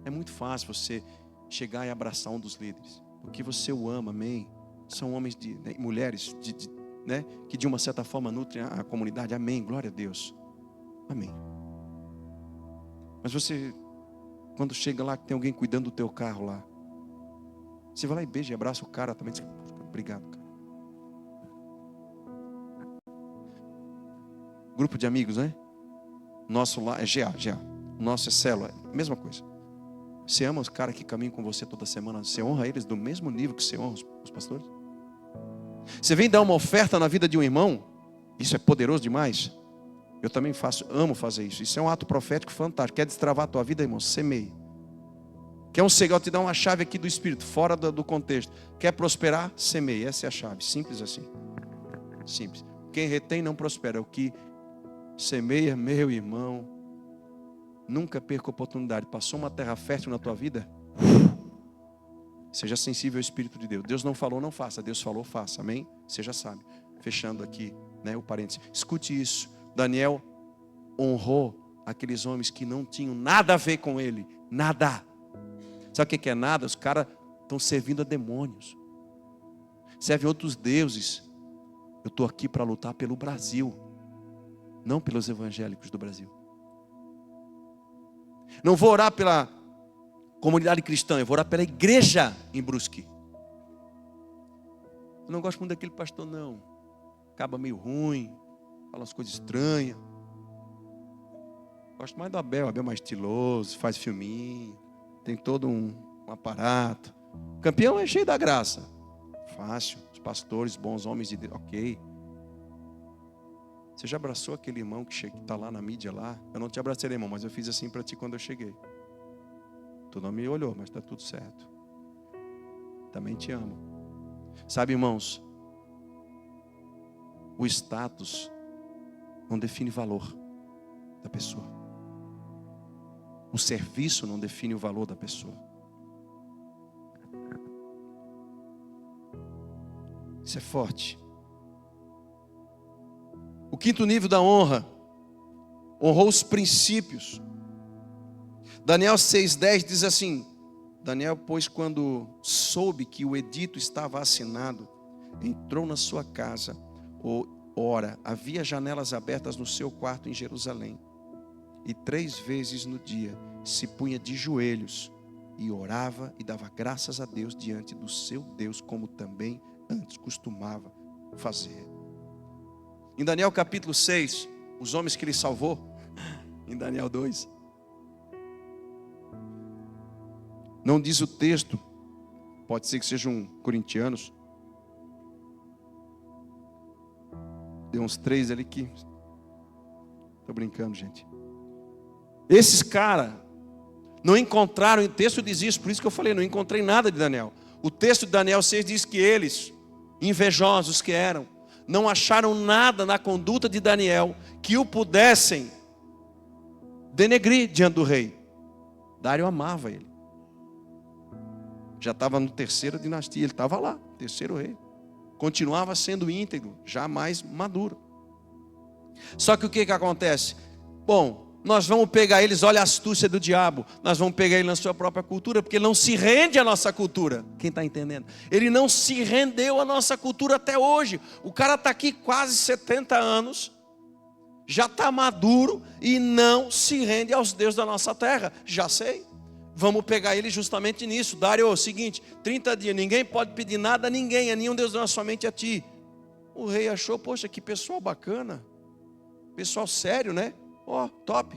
É muito fácil você chegar e abraçar um dos líderes, porque você o ama, amém. São homens, mulheres, né, que de uma certa forma nutrem a comunidade, amém, glória a Deus, amém. Mas você, quando chega lá que tem alguém cuidando do teu carro lá, você vai lá e beija e abraça o cara também, diz, obrigado, cara. Grupo de amigos, né? Nosso lá é GA. O nosso é célula, mesma coisa. Você ama os caras que caminham com você toda semana? Você honra eles do mesmo nível que você honra os pastores? Você vem dar uma oferta na vida de um irmão? Isso é poderoso demais. Eu também amo fazer isso. Isso é um ato profético fantástico. Quer destravar a tua vida, irmão? Semeie. Quer um segredo? Te dar uma chave aqui do Espírito, fora do contexto. Quer prosperar? Semeie. Essa é a chave. Simples assim. Simples. Quem retém não prospera. O que semeia, meu irmão, nunca perca a oportunidade. Passou uma terra fértil na tua vida? Seja sensível ao Espírito de Deus. Deus não falou, não faça. Deus falou, faça. Amém? Você já sabe. Fechando aqui, né, o parênteses. Escute isso. Daniel honrou aqueles homens que não tinham nada a ver com ele. Nada. Sabe o que é nada? Os caras estão servindo a demônios. Servem outros deuses. Eu estou aqui para lutar pelo Brasil. Não pelos evangélicos do Brasil. Não vou orar pela comunidade cristã, eu vou orar pela igreja em Brusque. Eu não gosto muito daquele pastor, não. Acaba meio ruim, fala umas coisas estranhas. Gosto mais do Abel. Abel é mais estiloso, faz filminho, tem todo um aparato. Campeão é cheio da graça. Fácil, os pastores, bons homens de Deus, ok. Você já abraçou aquele irmão que está lá na mídia lá? Eu não te abracei, irmão, mas eu fiz assim para ti quando eu cheguei. Tu não me olhou, mas está tudo certo. Também te amo. Sabe, irmãos, o status não define o valor da pessoa. O serviço não define o valor da pessoa. Isso é forte. O 5º nível da honra, honrou os princípios. Daniel 6,10 diz assim: Daniel, pois, quando soube que o edito estava assinado, entrou na sua casa. Ora, havia janelas abertas no seu quarto em Jerusalém. E 3 vezes no dia se punha de joelhos e orava e dava graças a Deus diante do seu Deus, como também antes costumava fazer. Em Daniel capítulo 6, os homens que ele salvou, em Daniel 2, não diz o texto, pode ser que sejam corintianos, tem uns 3 ali que Estou brincando, gente. Esses caras não encontraram, o texto diz isso, por isso que eu falei, não encontrei nada de Daniel. O texto de Daniel 6 diz que eles, invejosos que eram, não acharam nada na conduta de Daniel que o pudessem denegrir diante do rei. Dário amava ele. Já estava no terceira dinastia, ele estava lá, terceiro rei. Continuava sendo íntegro, já mais maduro. Só que o que acontece? Bom, nós vamos pegar eles, olha a astúcia do diabo. Nós vamos pegar ele na sua própria cultura, porque ele não se rende à nossa cultura. Quem está entendendo? Ele não se rendeu à nossa cultura até hoje. O cara está aqui quase 70 anos, já está maduro e não se rende aos deuses da nossa terra. Já sei. Vamos pegar ele justamente nisso. Dário, é o seguinte, 30 dias, ninguém pode pedir nada a ninguém, a nenhum Deus, não, somente a ti. O rei achou, poxa, que pessoal bacana. Pessoal sério, né? Ó, top,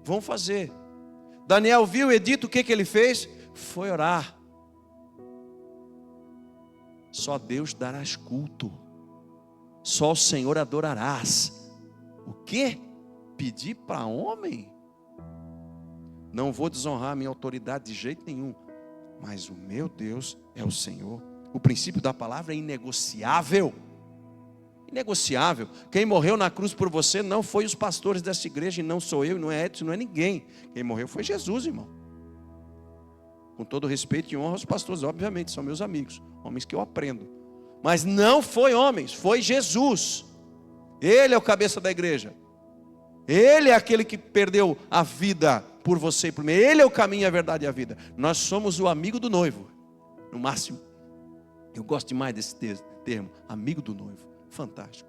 vamos fazer. Daniel viu o edito, o que ele fez? Foi orar. Só Deus darás culto, só o Senhor adorarás. O quê? Pedir para homem? Não vou desonrar a minha autoridade de jeito nenhum, mas o meu Deus é o Senhor. O princípio da palavra é inegociável. Inegociável. Quem morreu na cruz por você não foi os pastores dessa igreja, e não sou eu, não é Edson, não é ninguém. Quem morreu foi Jesus, irmão. Com todo respeito e honra aos pastores, obviamente, são meus amigos, homens que eu aprendo. Mas não foi homens, foi Jesus. Ele é o cabeça da igreja. Ele é aquele que perdeu a vida por você e por mim. Ele é o caminho, a verdade e a vida. Nós somos o amigo do noivo, no máximo. Eu gosto demais desse termo, amigo do noivo. Fantástico.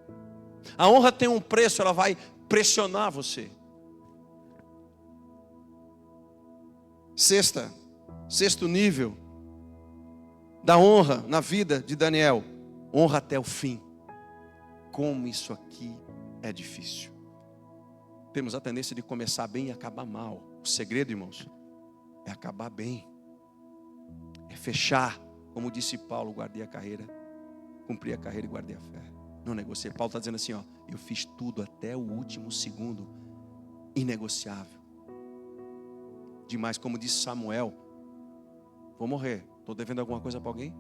A honra tem um preço, ela vai pressionar você. Sexto nível da honra na vida de Daniel. Honra até o fim. Como isso aqui é difícil. Temos a tendência de começar bem e acabar mal. O segredo, irmãos, é acabar bem. É fechar. Como disse Paulo, guardei a carreira, cumpri a carreira e guardei a fé. Não negociei. Paulo está dizendo assim, ó, eu fiz tudo até o último segundo, inegociável. Demais, como disse Samuel, vou morrer. Estou devendo alguma coisa para alguém?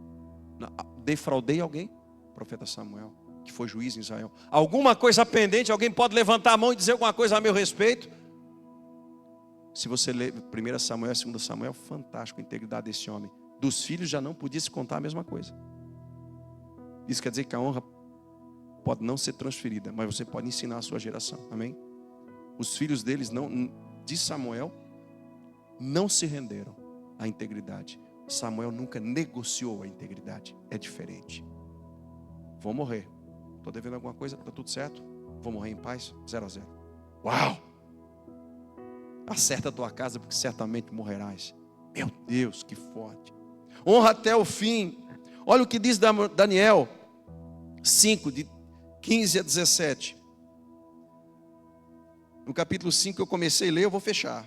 Defraudei alguém? Profeta Samuel, que foi juiz em Israel. Alguma coisa pendente? Alguém pode levantar a mão e dizer alguma coisa a meu respeito? Se você ler 1 Samuel e 2 Samuel, fantástico a integridade desse homem. Dos filhos já não podia se contar a mesma coisa. Isso quer dizer que a honra pode não ser transferida, mas você pode ensinar a sua geração. Amém? Os filhos deles, de Samuel, não se renderam à integridade. Samuel nunca negociou a integridade. É diferente. Vou morrer. Estou devendo alguma coisa? Está tudo certo? Vou morrer em paz? 0-0. Uau! Acerta a tua casa, porque certamente morrerás. Meu Deus, que forte. Honra até o fim. Olha o que diz Daniel 5, de 15 a 17. No capítulo 5 eu comecei a ler, eu vou fechar.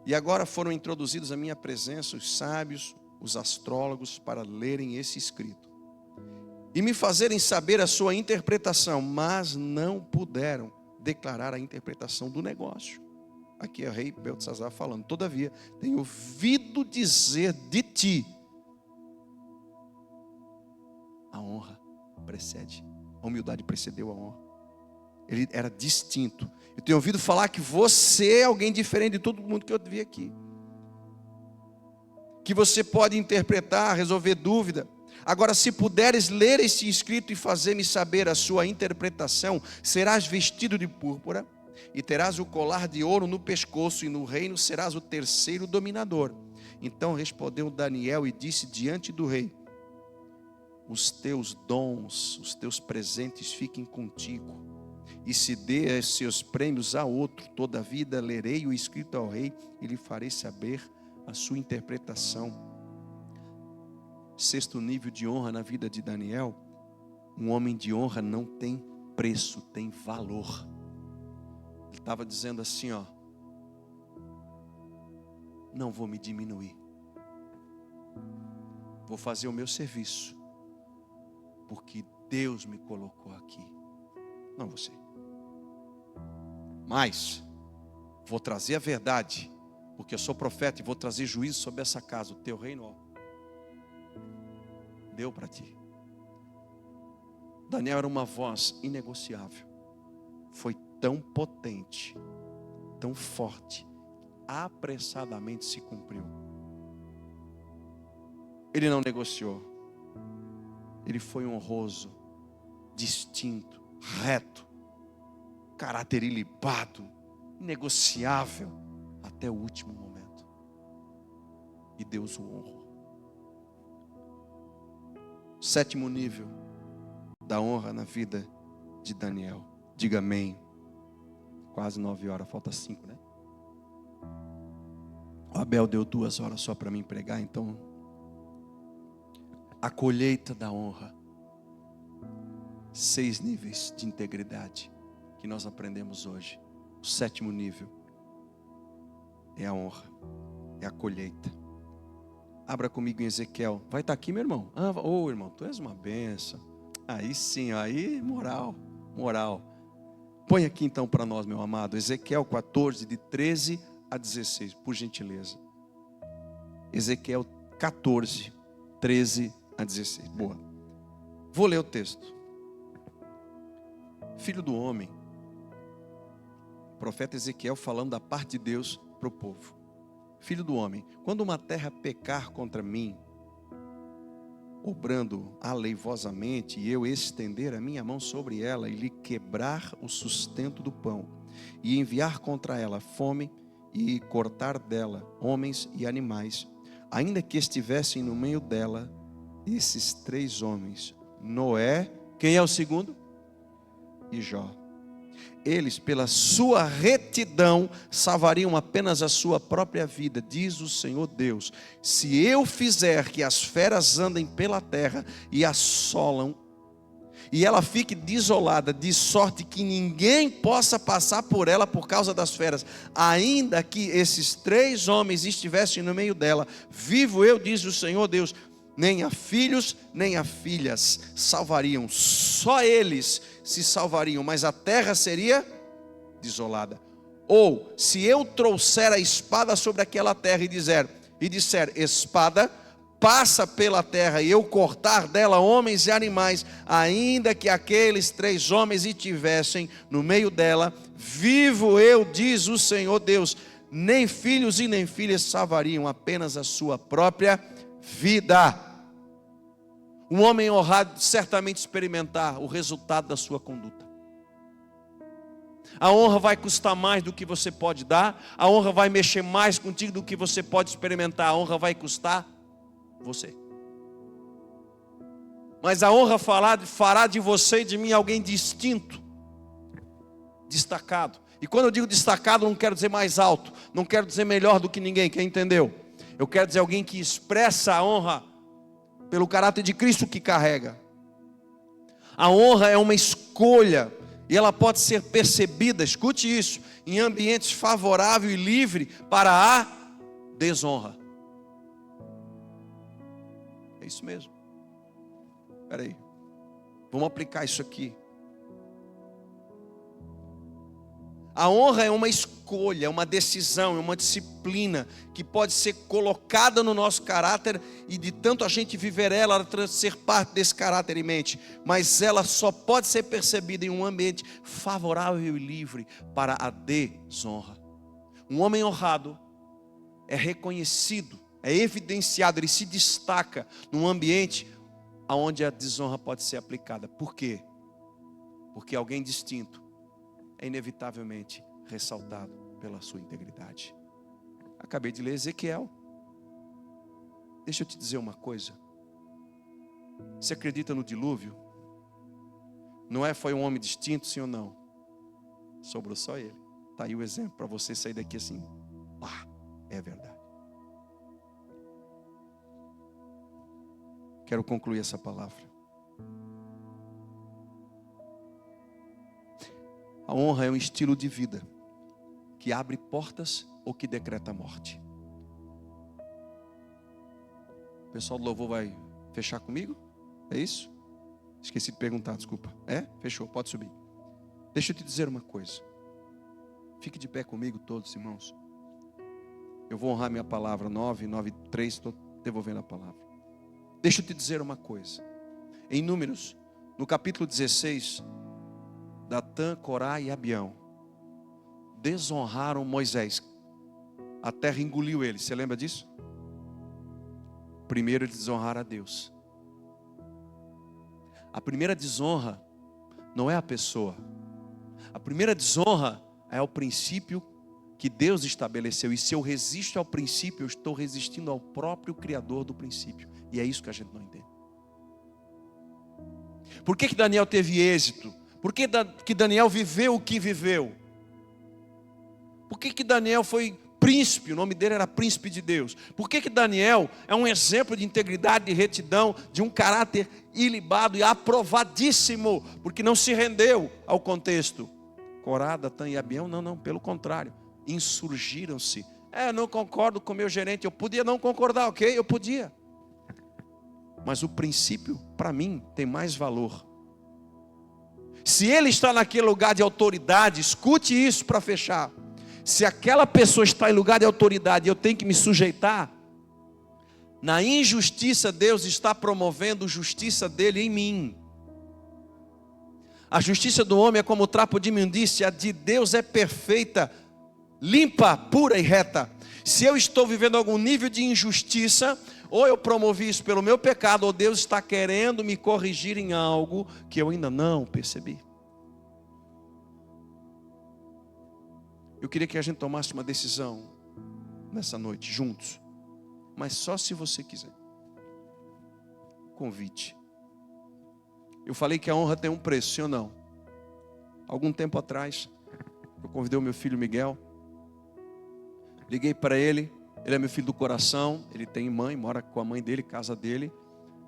E agora foram introduzidos à minha presença os sábios, os astrólogos, para lerem esse escrito e me fazerem saber a sua interpretação, mas não puderam declarar a interpretação do negócio. Aqui é o rei Beltesazar falando. Todavia, tenho ouvido dizer de ti. A honra precede. A humildade precedeu a honra. Ele era distinto. Eu tenho ouvido falar que você é alguém diferente de todo mundo que eu vi aqui. Que você pode interpretar, resolver dúvida. Agora, se puderes ler este escrito e fazer-me saber a sua interpretação, serás vestido de púrpura e terás o colar de ouro no pescoço, e no reino serás o terceiro dominador. Então respondeu Daniel e disse diante do rei: os teus dons, os teus presentes fiquem contigo, e se dê os seus prêmios a outro. Todavia lerei o escrito ao rei e lhe farei saber a sua interpretação. Sexto nível de honra na vida de Daniel. Um homem de honra não tem preço, tem valor. Ele estava dizendo assim, ó: não vou me diminuir, vou fazer o meu serviço, porque Deus me colocou aqui, não você. Mas vou trazer a verdade, porque eu sou profeta e vou trazer juízo sobre essa casa. O teu reino, ó, deu para ti. Daniel era uma voz inegociável. Foi tão potente, tão forte, apressadamente se cumpriu. Ele não negociou. Ele foi honroso, distinto, reto, caráter ilibado, negociável até o último momento. E Deus o honrou. Sétimo nível da honra na vida de Daniel. Diga amém. Quase 9 horas, falta 5, né? O Abel deu 2 horas só para mim pregar, então. A colheita da honra. 6 níveis de integridade que nós aprendemos hoje. O 7º nível é a honra, é a colheita. Abra comigo em Ezequiel. Vai estar aqui, meu irmão? Irmão, tu és uma benção. Aí sim, aí moral. Põe aqui então para nós, meu amado, Ezequiel 14, de 13 a 16, por gentileza. Ezequiel 14, 13 a 16. Boa. Vou ler o texto. Filho do homem, o profeta Ezequiel falando da parte de Deus para o povo. Filho do homem, quando uma terra pecar contra mim, obrando aleivosamente, e eu estender a minha mão sobre ela e lhe quebrar o sustento do pão, e enviar contra ela fome, e cortar dela homens e animais, ainda que estivessem no meio dela esses 3 homens, Noé, quem é o segundo? E Jó. Eles, pela sua retidão, salvariam apenas a sua própria vida, diz o Senhor Deus. Se eu fizer que as feras andem pela terra e assolam, e ela fique desolada, de sorte que ninguém possa passar por ela por causa das feras, ainda que esses 3 homens estivessem no meio dela, vivo eu, diz o Senhor Deus, nem a filhos, nem a filhas salvariam, só eles se salvariam, mas a terra seria desolada. Ou, se eu trouxer a espada sobre aquela terra e disser, espada, passa pela terra, e eu cortar dela homens e animais, ainda que aqueles 3 homens estivessem no meio dela, vivo eu, diz o Senhor Deus, nem filhos e nem filhas salvariam, apenas a sua própria vida. Um homem honrado certamente experimentar o resultado da sua conduta. A honra vai custar mais do que você pode dar. A honra vai mexer mais contigo do que você pode experimentar. A honra vai custar você. Mas a honra fará de você e de mim alguém distinto, destacado. E quando eu digo destacado, não quero dizer mais alto, não quero dizer melhor do que ninguém, quem entendeu? Eu quero dizer alguém que expressa a honra pelo caráter de Cristo que carrega. A honra é uma escolha, e ela pode ser percebida, escute isso, em ambientes favoráveis e livres para a desonra. É isso mesmo. Espera aí, vamos aplicar isso aqui. A honra é uma escolha, é uma decisão, é uma disciplina que pode ser colocada no nosso caráter e de tanto a gente viver ela ser parte desse caráter em mente. Mas ela só pode ser percebida em um ambiente favorável e livre para a desonra. Um homem honrado é reconhecido, é evidenciado, ele se destaca num ambiente onde a desonra pode ser aplicada. Por quê? Porque alguém distinto é inevitavelmente ressaltado pela sua integridade. Acabei de ler Ezequiel. Deixa eu te dizer uma coisa. Você acredita no dilúvio? Noé foi um homem distinto, sim ou não? Sobrou só ele. Está aí o exemplo para você sair daqui assim. É verdade. Quero concluir essa palavra. A honra é um estilo de vida que abre portas ou que decreta a morte. O pessoal do louvor vai fechar comigo? É isso? Esqueci de perguntar, desculpa. É? Fechou, pode subir. Deixa eu te dizer uma coisa. Fique de pé comigo todos, irmãos. Eu vou honrar minha palavra. 9, 9, 3, estou devolvendo a palavra. Deixa eu te dizer uma coisa. Em Números, no capítulo 16, Datã, Corá e Abião desonraram Moisés. A terra engoliu eles. Você lembra disso? Primeiro eles desonraram a Deus. A primeira desonra não é a pessoa. A primeira desonra é o princípio que Deus estabeleceu. E se eu resisto ao princípio, eu estou resistindo ao próprio Criador do princípio. E é isso que a gente não entende. Por que Daniel teve êxito? Por que Daniel viveu o que viveu? Por que Daniel foi príncipe? O nome dele era príncipe de Deus. Por que Daniel é um exemplo de integridade, de retidão, de um caráter ilibado e aprovadíssimo? Porque não se rendeu ao contexto. Corá, Datã e Abião, não, pelo contrário. Insurgiram-se. Não concordo com o meu gerente. Eu podia não concordar, ok? Eu podia. Mas o princípio, para mim, tem mais valor. Se ele está naquele lugar de autoridade, escute isso para fechar. Se aquela pessoa está em lugar de autoridade e eu tenho que me sujeitar, na injustiça Deus está promovendo justiça dele em mim. A justiça do homem é como o trapo de imundícia, a de Deus é perfeita, limpa, pura e reta. Se eu estou vivendo algum nível de injustiça, ou eu promovi isso pelo meu pecado, ou Deus está querendo me corrigir em algo que eu ainda não percebi. Eu queria que a gente tomasse uma decisão nessa noite, juntos. Mas só se você quiser. Convite. Eu falei que a honra tem um preço, sim ou não? Algum tempo atrás, eu convidei o meu filho Miguel. Liguei para ele. Ele é meu filho do coração. Ele tem mãe, mora com a mãe dele, casa dele.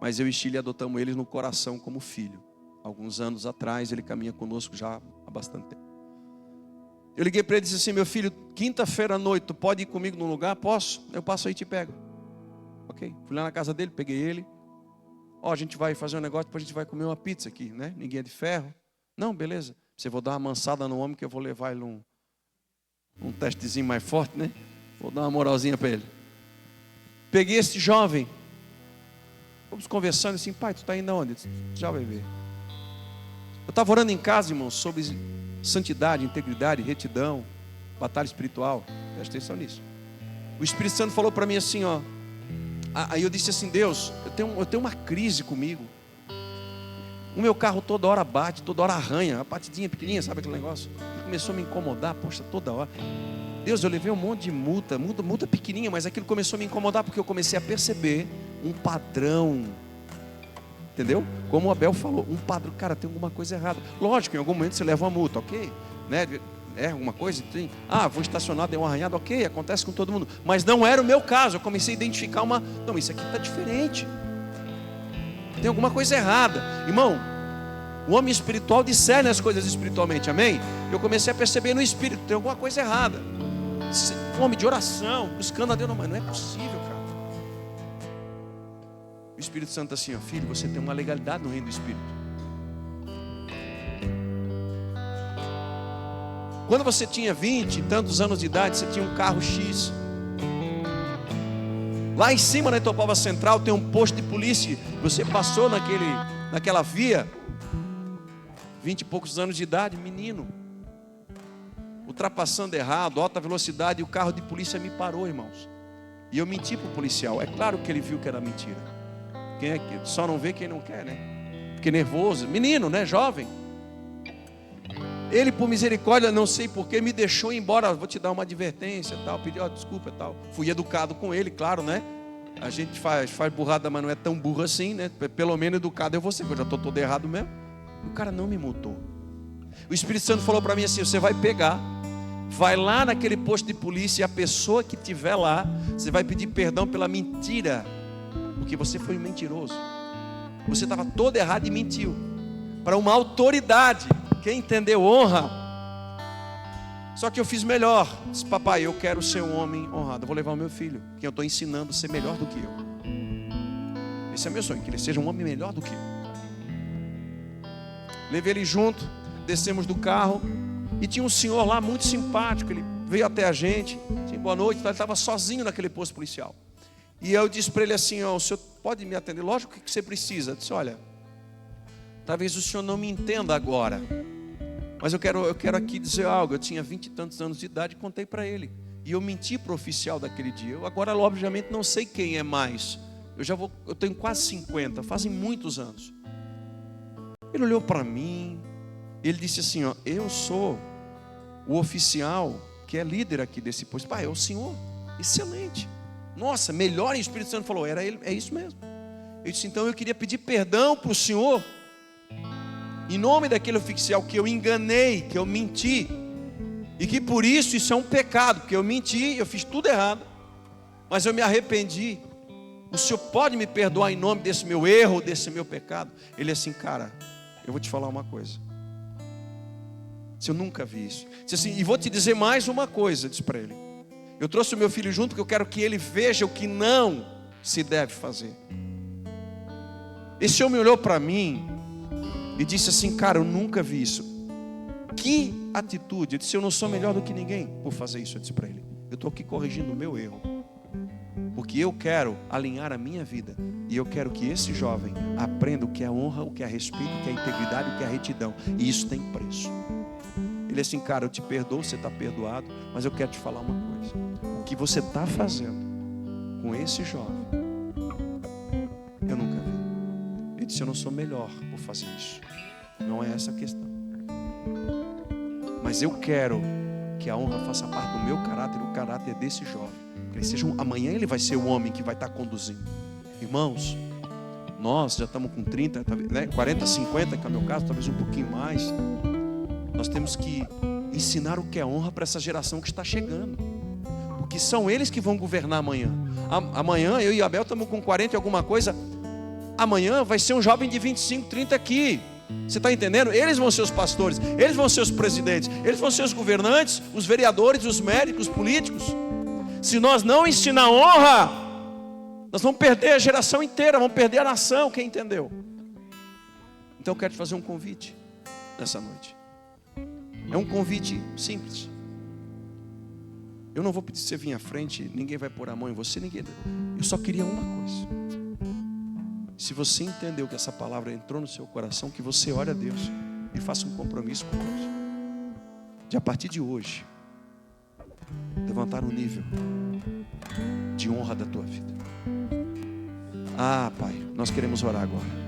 Mas eu e Chile adotamos ele no coração como filho. Alguns anos atrás, ele caminha conosco já há bastante tempo. Eu liguei para ele e disse assim: meu filho, quinta-feira à noite, tu pode ir comigo num lugar? Posso? Eu passo aí e te pego. Ok, fui lá na casa dele, peguei ele. A gente vai fazer um negócio, depois a gente vai comer uma pizza aqui, né? Ninguém é de ferro. Não, beleza. Você vou dar uma mansada no homem que eu vou levar ele um testezinho mais forte, né? Vou dar uma moralzinha para ele. Peguei esse jovem. Vamos conversando assim: pai, tu está indo aonde? Já vai ver. Eu estava orando em casa, irmão, sobre santidade, integridade, retidão, batalha espiritual. Presta atenção nisso. O Espírito Santo falou para mim assim, aí eu disse assim: Deus, eu tenho uma crise comigo. O meu carro toda hora bate, toda hora arranha, a batidinha pequenininha, sabe aquele negócio? Ele começou a me incomodar, poxa, toda hora. Deus, eu levei um monte de multa pequenininha, mas aquilo começou a me incomodar porque eu comecei a perceber um padrão. Entendeu? Como o Abel falou, um padrão. Cara, tem alguma coisa errada. Lógico, em algum momento você leva uma multa, ok? Né? Alguma coisa? Tem. Vou estacionar, deu um arranhado, ok, acontece com todo mundo. Mas não era o meu caso. Eu comecei a identificar não, isso aqui está diferente. Tem alguma coisa errada. Irmão, o homem espiritual discerne as coisas espiritualmente, amém? Eu comecei a perceber no espírito, tem alguma coisa errada. Fome de oração, buscando a Deus, mas não é possível, cara. O Espírito Santo assim, filho, você tem uma legalidade no reino do Espírito. Quando você tinha 20 e tantos anos de idade, você tinha um carro X. Lá em cima na Itopava Central tem um posto de polícia. Você passou naquela via, 20 e poucos anos de idade, menino, ultrapassando errado, alta velocidade, e o carro de polícia me parou, irmãos. E eu menti para o policial. É claro que ele viu que era mentira. Quem é que só não vê quem não quer, né? Fiquei nervoso, menino, né, jovem. Ele, por misericórdia, não sei porquê, me deixou ir embora. Vou te dar uma advertência, tal. Pediu desculpa, tal. Fui educado com ele, claro, né? A gente faz burrada, mas não é tão burro assim, né? Pelo menos educado eu vou ser, porque eu já estou todo errado mesmo. O cara não me multou. O Espírito Santo falou para mim assim: você vai pegar, vai lá naquele posto de polícia, e a pessoa que estiver lá, você vai pedir perdão pela mentira, porque você foi um mentiroso. Você estava todo errado e mentiu para uma autoridade. Quem entendeu honra. Só que eu fiz melhor. Disse: papai, eu quero ser um homem honrado. Eu vou levar o meu filho, que eu estou ensinando a ser melhor do que eu. Esse é meu sonho, que ele seja um homem melhor do que eu. Levei ele junto, descemos do carro. E tinha um senhor lá muito simpático, ele veio até a gente, assim, boa noite, ele estava sozinho naquele posto policial. E eu disse para ele assim, o senhor pode me atender? Lógico, o que você precisa? Eu disse, olha, talvez o senhor não me entenda agora, mas eu quero aqui dizer algo. Eu tinha 20 e tantos anos de idade e contei para ele. E eu menti para o oficial daquele dia. Eu agora, obviamente, não sei quem é mais. Eu tenho quase 50, fazem muitos anos. Ele olhou para mim, ele disse assim, eu sou o oficial que é líder aqui desse posto. Pai, é o senhor? Excelente. Nossa, melhor em Espírito Santo. Falou, era ele, é isso mesmo. Eu disse, então eu queria pedir perdão para o senhor, em nome daquele oficial que eu enganei, que eu menti, e que por isso é um pecado, porque eu menti, eu fiz tudo errado, mas eu me arrependi. O senhor pode me perdoar em nome desse meu erro, desse meu pecado? Ele assim, cara, eu vou te falar uma coisa. Eu nunca vi isso. Disse assim, e vou te dizer mais uma coisa, disse para ele. Eu trouxe o meu filho junto porque eu quero que ele veja o que não se deve fazer. Esse homem olhou para mim e disse assim, cara, eu nunca vi isso. Que atitude. Eu disse, eu não sou melhor do que ninguém por fazer isso. Eu disse para ele, eu estou aqui corrigindo o meu erro, porque eu quero alinhar a minha vida, e eu quero que esse jovem aprenda o que é honra, o que é respeito, o que é integridade, o que é retidão. E isso tem preço. Ele assim, cara, eu te perdoo, você está perdoado, mas eu quero te falar uma coisa. O que você está fazendo com esse jovem, eu nunca vi. Ele disse, eu não sou melhor por fazer isso. Não é essa a questão. Mas eu quero que a honra faça parte do meu caráter, o caráter desse jovem. Que ele seja amanhã ele vai ser o homem que vai estar conduzindo. Irmãos, nós já estamos com 30, 40, 50, que é o meu caso, talvez um pouquinho mais. Nós temos que ensinar o que é honra para essa geração que está chegando, porque são eles que vão governar amanhã. Amanhã eu e Abel estamos com 40 e alguma coisa. Amanhã vai ser um jovem de 25, 30 aqui. Você está entendendo? Eles vão ser os pastores, eles vão ser os presidentes, eles vão ser os governantes, os vereadores, os médicos, os políticos. Se nós não ensinar honra, nós vamos perder a geração inteira, vamos perder a nação. Quem entendeu? Então eu quero te fazer um convite nessa noite. É um convite simples. Eu não vou pedir você vir à frente, ninguém vai pôr a mão em você, ninguém. Eu só queria uma coisa. Se você entendeu que essa palavra entrou no seu coração, que você ore a Deus e faça um compromisso com Deus, de a partir de hoje levantar um nível de honra da tua vida. Ah, Pai, nós queremos orar agora.